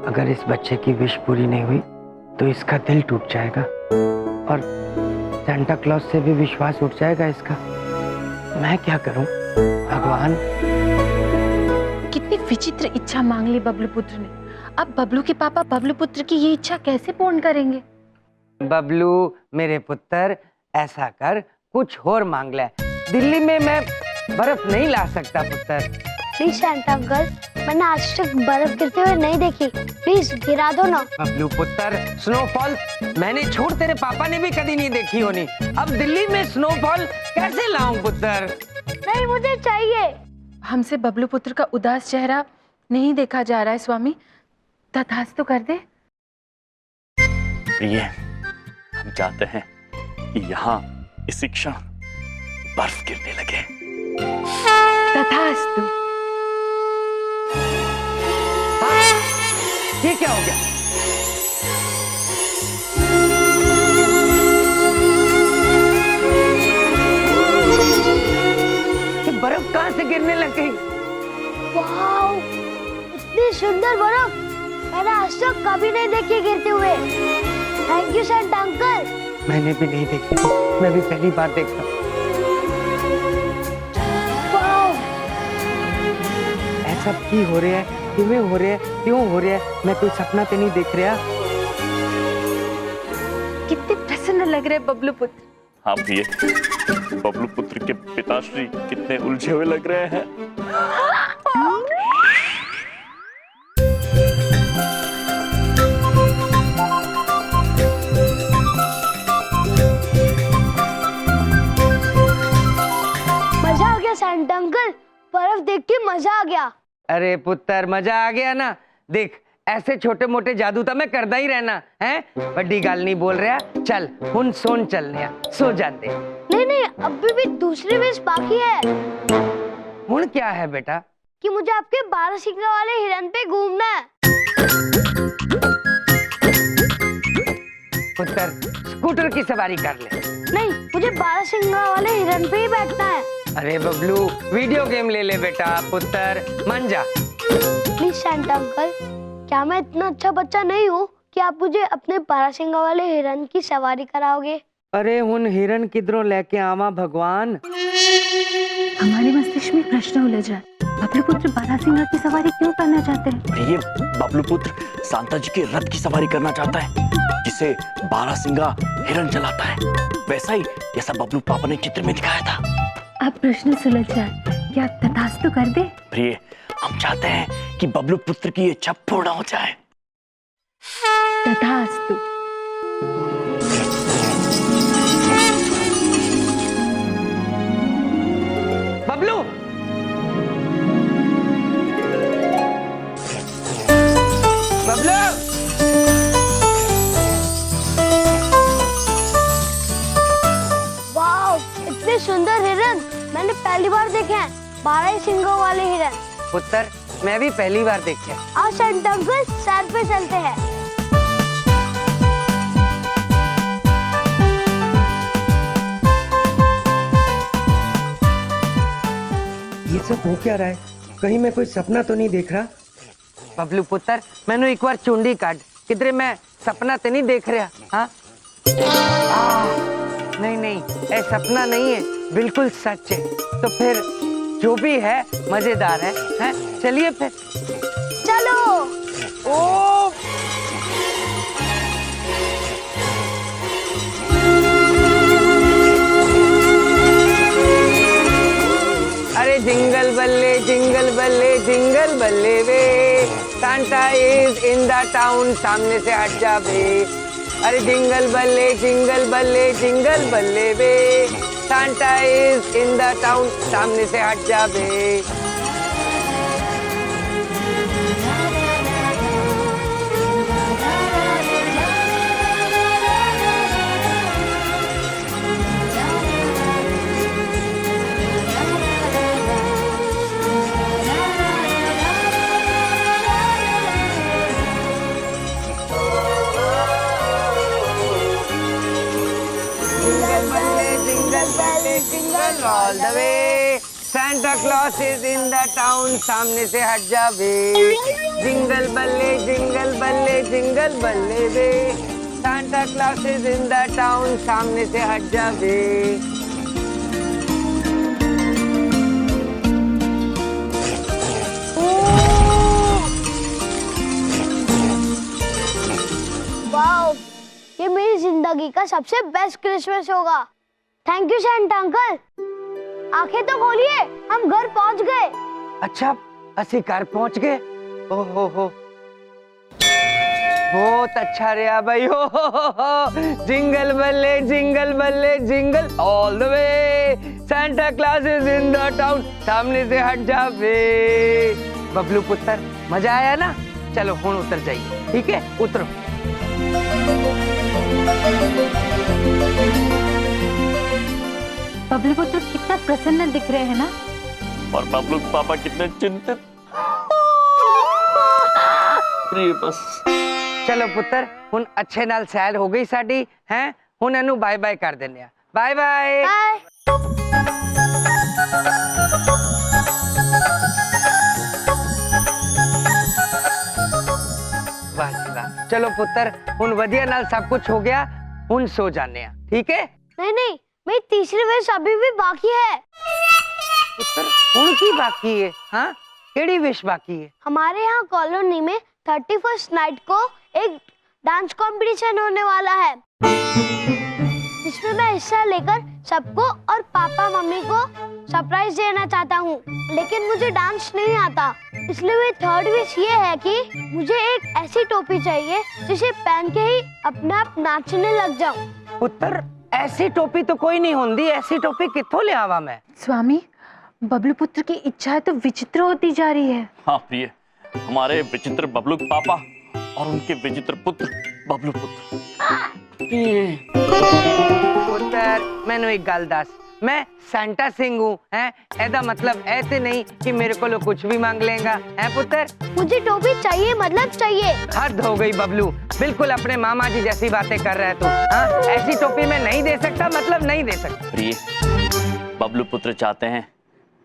अगर इस बच्चे की विश पूरी नहीं हुई तो इसका दिल टूट जाएगा और सांता क्लॉज से भी विश्वास उठ जाएगा इसका। मैं क्या करूं भगवान? कितनी विचित्र इच्छा मांग ली बबलू पुत्र ने। अब बबलू के पापा बबलू पुत्र की ये इच्छा कैसे पूर्ण करेंगे? बबलू मेरे पुत्र, ऐसा कर, कुछ और मांग ले। दिल्ली में मैं बर्फ नहीं ला सकता पुत्र। प्लीज सांता अंकल, मैंने आज तक बर्फ गिरते हुए नहीं देखी, प्लीज गिरा दो ना। बबलू पुत्र, स्नोफॉल मैंने छोड़ तेरे पापा ने भी कभी नहीं देखी होनी। अब दिल्ली में स्नोफॉल कैसे लाऊं पुत्र? नहीं, मुझे चाहिए। हमसे बबलू पुत्र का उदास चेहरा नहीं देखा जा रहा है स्वामी, तथास्तु कर दे। प्रिय, हम चाहते हैं कि यहाँ इसी क्षण बर्फ गिरने लगे। तथास्तु। ये क्या हो गया? ये बर्फ कहां से गिरने लग गई? वाओ, इतनी सुंदर बर्फ मैंने आज तक कभी नहीं देखी गिरते हुए। Thank you Santa uncle. मैंने भी नहीं देखी, मैं भी पहली बार देख रहा हूँ। वाओ, ऐसा क्यों हो रहा है? क्यों हो रहा है? क्यों हो रहा है? मैं कोई सपना तो नहीं देख रहा? कितने प्रसन्न लग रहे बबलू पुत्र। हाँ प्रिय, बबलू पुत्र के पिताश्री कितने उलझे हुए लग रहे हैं। मजा आ गया सांता अंकल, बर्फ देख के मजा आ गया। अरे पुत्र, मजा आ गया ना? देख, ऐसे छोटे मोटे जादू तो मैं करदा ही रहना है, बड़ी गल नहीं बोल रहा। चल हुन सोन चलने, सो जाते। नहीं नहीं, अभी भी दूसरी विश बाकी है। हुन क्या है बेटा? कि मुझे आपके 12 सिंगा वाले हिरन पे घूमना है। पुत्र, स्कूटर की सवारी कर ले। नहीं, मुझे 12 सिंगा वाले हिरन पे ही बैठना है। अरे बबलू, वीडियो गेम ले ले बेटा। पुत्र मान जा। प्लीज सांता अंकल, क्या मैं इतना अच्छा बच्चा नहीं हूँ कि आप मुझे अपने 12 सिंगा वाले हिरन की सवारी कराओगे? अरे हुन हिरन किधरों लेके आवा भगवान? हमारे मस्तिष्क में प्रश्न उलझ रहा है, बबलू पुत्र 12 सिंगा की सवारी क्यों करना चाहते हैं? प्रिय, बबलू पुत्र सांता जी के रथ की सवारी करना चाहता है, जिसे 12 सिंगा हिरन चलाता है, वैसा ही जैसा बबलू पापा ने चित्र में दिखाया था। अब प्रश्न सुलझ जाए, क्या तथास्तु कर दे? प्रिय, हम चाहते हैं कि बबलू पुत्र की इच्छा पूर्ण हो जाए। तथास्तु। बबलू, बबलू, वाओ, इतने सुंदर हिरन मैंने पहली बार देखे हैं। 12 सिंगों वाले हिरन। पुत्र, मैं भी पहली बार देखे। आज सांता अंकल सैर पे चलते हैं। ये सब हो क्या रहा है? कहीं मैं कोई सपना तो नहीं देख रहा? बबलू पुत्र, मैंने एक बार चुंडी काट, किधरे मैं सपना तो नहीं देख रहा? हाँ? नहीं नहीं, ऐ सपना नहीं है, बिल्कुल सच है। तो फिर जो भी है मजेदार है, हैं? चलिए फिर। चलो। ओ अरे जिंगल बल्ले जिंगल बल्ले way, Santa is in the town, सामने से हट जा बे। अरे जिंगल बल्ले way, Santa is in the town, सामने से हट जा बे। Jingle all the way, Santa Claus is in the town, सामने से हट जा बे। जिंगल बल्ले वे, Santa Claus is in the town, सामने से हट जा बे। वाओ, ये मेरी जिंदगी का सबसे बेस्ट क्रिसमस होगा। Thank you Santa uncle. आंखें तो खोलिए, हम घर पहुंच गए। अच्छा, ਅਸੀਂ घर पहुंच गए। हो बहुत अच्छा रहा भाई। हो जिंगल बल्ले jingle all the way, Santa Claus is in the town, सामने से हट जा बे। बबलू पुत्र, मजा आया ना? चलो हुन उतर जाइए, ठीक है? उतरो। बबलू पुत्र कितना प्रसन्न दिख रहे हैं ना? और बबलू पापा कितने चिंतित। बस चलो पुत्र, हुन अच्छे नाल सैर हो गई साडी, हैं? हुन एनु बाय बाय कर देने आ। Bye bye. वाह जी वाह। चलो पुत्र, हुन वधिया नाल सब कुछ हो गया, हुन सो जाने आ, ठीक है? नहीं, मेरी तीसरी विश अभी भी बाकी है। पुत्र, हुन की बाकी है? हाँ, केड़ी विश बाकी है? हमारे यहाँ कॉलोनी में 31st नाइट को एक डांस कंपटीशन होने वाला है, जिसमें मैं हिस्सा लेकर सबको और पापा मम्मी को सरप्राइज देना चाहता हूँ। लेकिन मुझे डांस नहीं आता, इसलिए मेरी थर्ड विश ये है कि मुझे एक ऐसी टोपी चाहिए जिसे पहन के ही अपने आप नाचने लग जाऊं। पुत्र, ऐसी टोपी तो कोई नहीं होती, ऐसी टोपी कित्थों ले आवा मैं? स्वामी, बबलू पुत्र की इच्छा तो विचित्र होती जा रही है। हाँ प्रिय, हमारे विचित्र बबलू पापा और उनके विचित्र पुत्र बबलू पुत्र। पुत्र, मैंने एक गल दस, मैं सेंटा सिंह हूँ, हैं? ऐदा मतलब ऐसे नहीं कि मेरे को कुछ भी मांग लेगा, हैं पुत्र? मुझे टोपी चाहिए, मतलब चाहिए। हद हो गई बबलू, बिल्कुल अपने मामा जी जैसी बातें कर रहे तू। हाँ, ऐसी टोपी मैं नहीं दे सकता, मतलब नहीं दे सकता। प्रिय, बबलू पुत्र चाहते हैं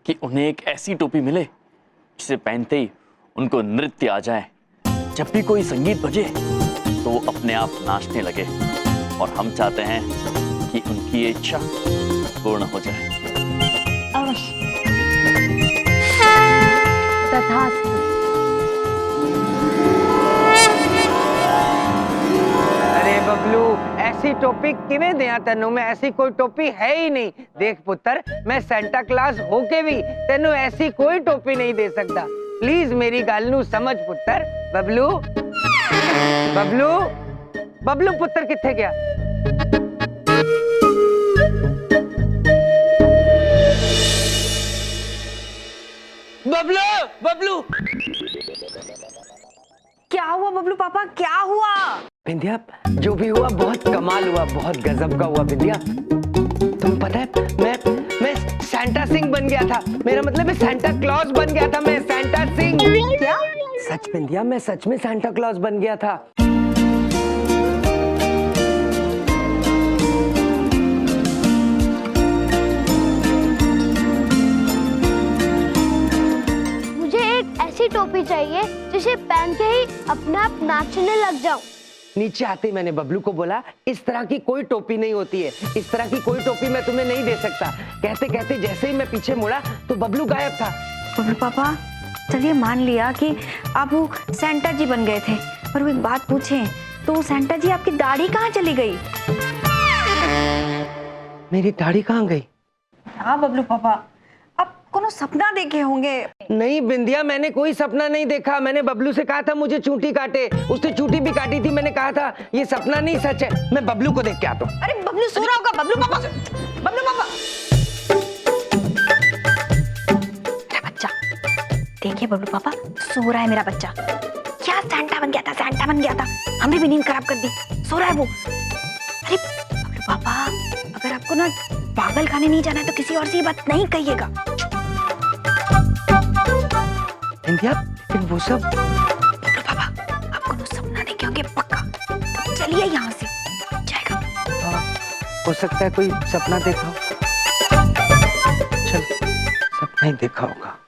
कि उन्हें एक ऐसी टोपी मिले जिसे पहनते ही उनको नृत्य आ जाए, जब भी कोई संगीत बजे तो वो अपने आप नाचने लगे, और हम चाहते हैं कि उनकी ये इच्छा पूर्ण हो जाए। अवश्य। तथास्तु। अरे बबलू, ऐसी टोपी किवें दिया तेनू मैं? ऐसी कोई टोपी है ही नहीं। देख पुत्र, मैं सेंटा क्लॉस होके भी तेनू ऐसी कोई टोपी नहीं दे सकता। प्लीज मेरी गल नू समझ पुत्र। बबलू, बबलू, बबलू पुत्र किथे गया? बबलू, बबलू, क्या हुआ बबलू पापा, क्या हुआ? बिंदिया, जो भी हुआ बहुत कमाल हुआ, बहुत गजब का हुआ बिंदिया। तुम पता है, मैं सेंटा सिंह बन गया था। मेरा मतलब है सेंटा क्लॉज बन गया था, मैं सेंटा सिंह। क्या? सच बिंदिया, मैं सच में सेंटा क्लॉज बन गया था। मुझे एक ऐसी टोपी चाहिए जिसे पहन के ही अपने आप नाचने लग जाऊं। नीचे आते ही मैंने बबलू को बोला, इस तरह की कोई टोपी नहीं होती है, इस तरह की कोई टोपी मैं तुम्हें नहीं दे सकता। कहते कहते जैसे ही मैं पीछे मुड़ा तो बबलू गायब था। बबलू पापा, चलिए मान लिया कि आप वो सेंटा जी बन गए थे, पर वो एक बात पूछें, तो सेंटा जी आपकी दाढ़ी कहाँ चली गई? मेरी दाढ़ी कहाँ गई? हाँ बबलू पापा, आप कोनो सपना देखे होंगे। नहीं बिंदिया, मैंने कोई सपना नहीं देखा। मैंने बबलू से कहा था मुझे चूंटी काटे, उसने चूंटी भी काटी थी। मैंने कहा था ये सपना नहीं सच है। मैं बबलू को देख के आता हूँ। अरे बबलू सो रहा होगा। बबलू पापा, बबलू पापा, मेरा बच्चा, देखिए बबलू पापा, सो रहा है मेरा बच्चा। क्या सैंटा बन गया था, सैंटा बन गया था, हमने भी नींद खराब कर दी, सो रहा है वो। अरे बबलू पापा, अगर आपको ना पागल खाने नहीं जाना है तो किसी और से ये बात नहीं कहिएगा। बिंदिया, लेकिन वो सब बबलू पापा, आपको वो सपना देखे होंगे पक्का। चलिए यहाँ से, जाएगा। हो सकता है कोई सपना देखा हो। चल, सपना ही देखा होगा।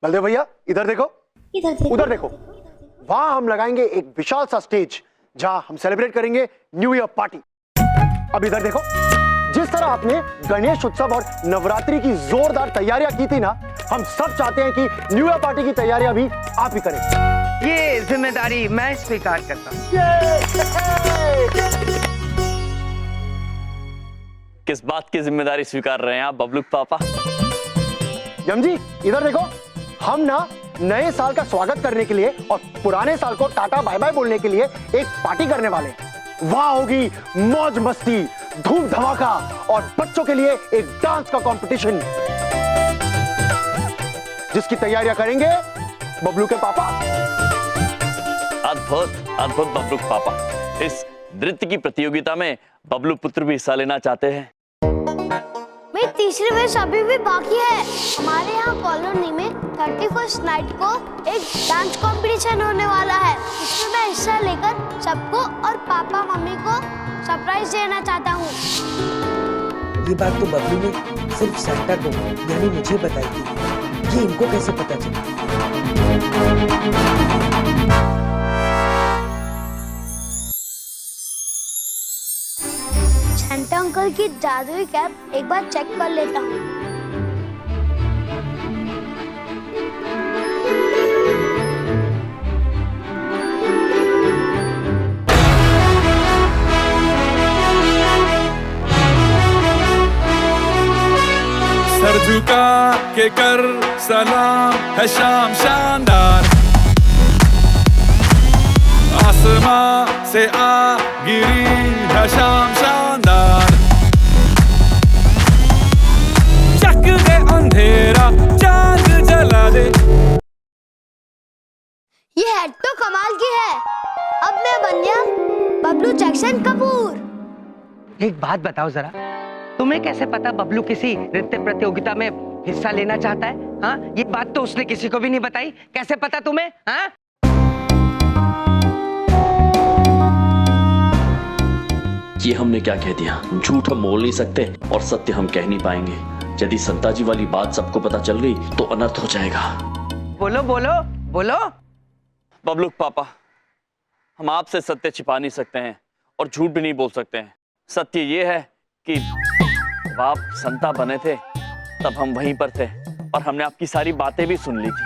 बलदेव भैया इधर देखो, इधर देखो। उधर देखो। वहां हम लगाएंगे एक विशाल सा स्टेज जहां हम सेलिब्रेट करेंगे न्यू ईयर पार्टी। अब इधर देखो, जिस तरह आपने गणेश उत्सव और नवरात्रि की जोरदार तैयारियां की थी ना, हम सब चाहते हैं कि न्यू ईयर पार्टी की तैयारियां भी आप ही करें। ये जिम्मेदारी मैं स्वीकार करता हूँ। किस बात की जिम्मेदारी स्वीकार रहे हैं आप बबलू पापा? यम जी इधर देखो, हम ना नए साल का स्वागत करने के लिए और पुराने साल को टाटा बाय बाय बोलने के लिए एक पार्टी करने वाले हैं। वहां होगी मौज मस्ती, धूम धमाका और बच्चों के लिए एक डांस का कंपटीशन, जिसकी तैयारियां करेंगे बबलू के पापा। अद्भुत अद्भुत बबलू पापा। इस नृत्य की प्रतियोगिता में बबलू पुत्र भी हिस्सा लेना चाहते हैं। मेरी तीसरी विश अभी भी बाकी है। हमारे यहाँ कॉलोनी में 31st नाइट को एक डांस कंपटीशन होने वाला है। इसमें मैं हिस्सा लेकर सबको और पापा मम्मी को सरप्राइज देना चाहता हूँ। ये बात तो बबलू ने सिर्फ सैंटा को यानी मुझे बताई थी। ये इनको कैसे पता चला? सैंटा अंकल की जादुई कैप एक बार चेक कर लेता हूँ। सर झुका के कर सलाम है शाम शानदार, आसमां से आ गिरी है शाम शानदार। चक दे अंधेरा चांद जला दे। ये हेड तो कमाल की है। अब मैं बन गया बबलू जैक्सन कपूर। एक बात बताओ जरा, तुम्हें कैसे पता बबलू किसी नृत्य प्रतियोगिता में हिस्सा लेना चाहता है? हाँ, ये बात तो उसने किसी को भी नहीं बताई। कैसे पता तुम्हें? हाँ? ये हमने क्या कह दिया? झूठ हम बोल नहीं सकते और सत्य हम कह नहीं पाएंगे। यदि संताजी वाली बात सबको पता चल गई तो अनर्थ हो जाएगा। बोलो बोलो बोलो। बबलू पापा, हम आपसे सत्य छिपा नहीं सकते हैं और झूठ भी नहीं बोल सकते हैं। सत्य ये है कि जब आप संता बने थे तब हम वहीं पर थे और हमने आपकी सारी बातें भी सुन ली थी।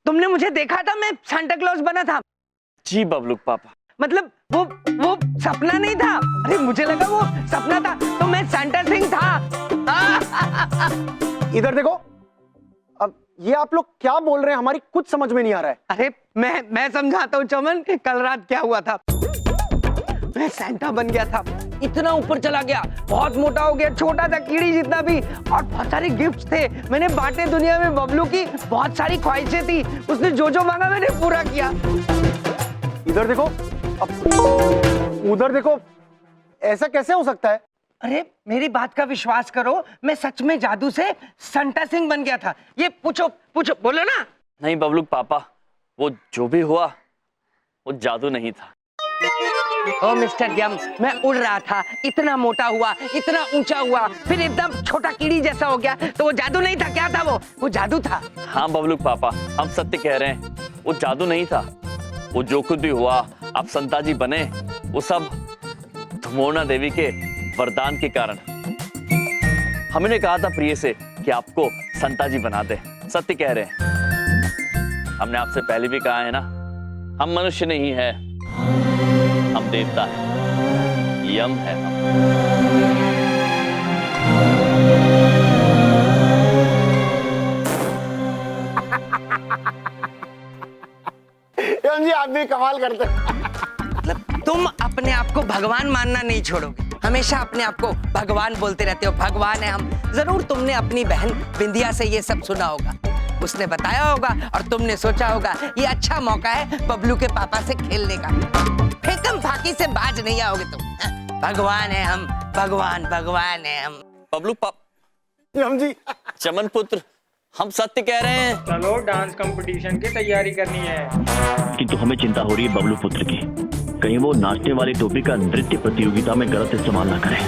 तुमने मुझे देखा था, मैं सांता क्लॉज बना था। जी बबलू पापा। मतलब वो सपना नहीं था। अरे मुझे लगा वो सपना था, तो मैं सांता सिंह था। इधर देखो, अब ये आप लोग क्या बोल रहे हैं, हमारी कुछ समझ में नहीं आ रहा है। अरे मैं समझाता हूँ चमन, कल रात क्या हुआ था। मैं सैंटा बन गया था, इतना ऊपर चला गया, बहुत मोटा हो गया, छोटा था कीड़ी जितना भी, और बहुत सारे गिफ्ट्स थे मैंने बांटे। दुनिया में बबलू की बहुत सारी ख्वाहिशें थी, उसने जो जो मांगा मैंने पूरा किया। इधर देखो, अब उधर देखो, ऐसा कैसे हो सकता है? अरे मेरी बात का विश्वास करो, मैं सच में जादू से संता सिंह बन गया था। ये पूछो, बोलो ना। नहीं बबलू पापा, वो जो भी हुआ वो जादू नहीं था। ओ मिस्टर यम, मैं उड़ रहा था, इतना मोटा हुआ, इतना ऊंचा हुआ, फिर एकदम छोटा कीड़ी जैसा हो गया, तो वो जादू नहीं था? क्या था वो जादू था। हाँ बबलू पापा, हम सत्य कह रहे हैं, वो जादू नहीं था। वो जो कुछ भी हुआ, आप संताजी बने, वो सब धुमोना देवी के वरदान के कारण। हमने कहा था प्रिय से कि आपको संताजी बना दे। सत्य कह रहे हैं, हमने आपसे पहले भी कहा है ना, हम मनुष्य नहीं है, हम देवता हैं, यम है हम। यम जी आप भी कमाल करते हैं। मतलब तुम अपने आप को भगवान मानना नहीं छोड़ोगे, हमेशा अपने आप को भगवान बोलते रहते हो, भगवान है हम। जरूर तुमने अपनी बहन बिंदिया से ये सब सुना होगा, उसने बताया होगा और तुमने सोचा होगा ये अच्छा मौका है बबलू के पापा से खेलने का। फेंकम फाकी से बाज नहीं आओगे तुम। भगवान है हम, भगवान भगवान है हम। बबलू यम जी, चमन पुत्र, हम सत्य कह रहे हैं। चलो डांस कंपटीशन की तैयारी करनी है। किंतु हमें चिंता हो रही है बबलू पुत्र की, कहीं वो नाचने वाली टोपी का नृत्य प्रतियोगिता में गलत इस्तेमाल ना करें।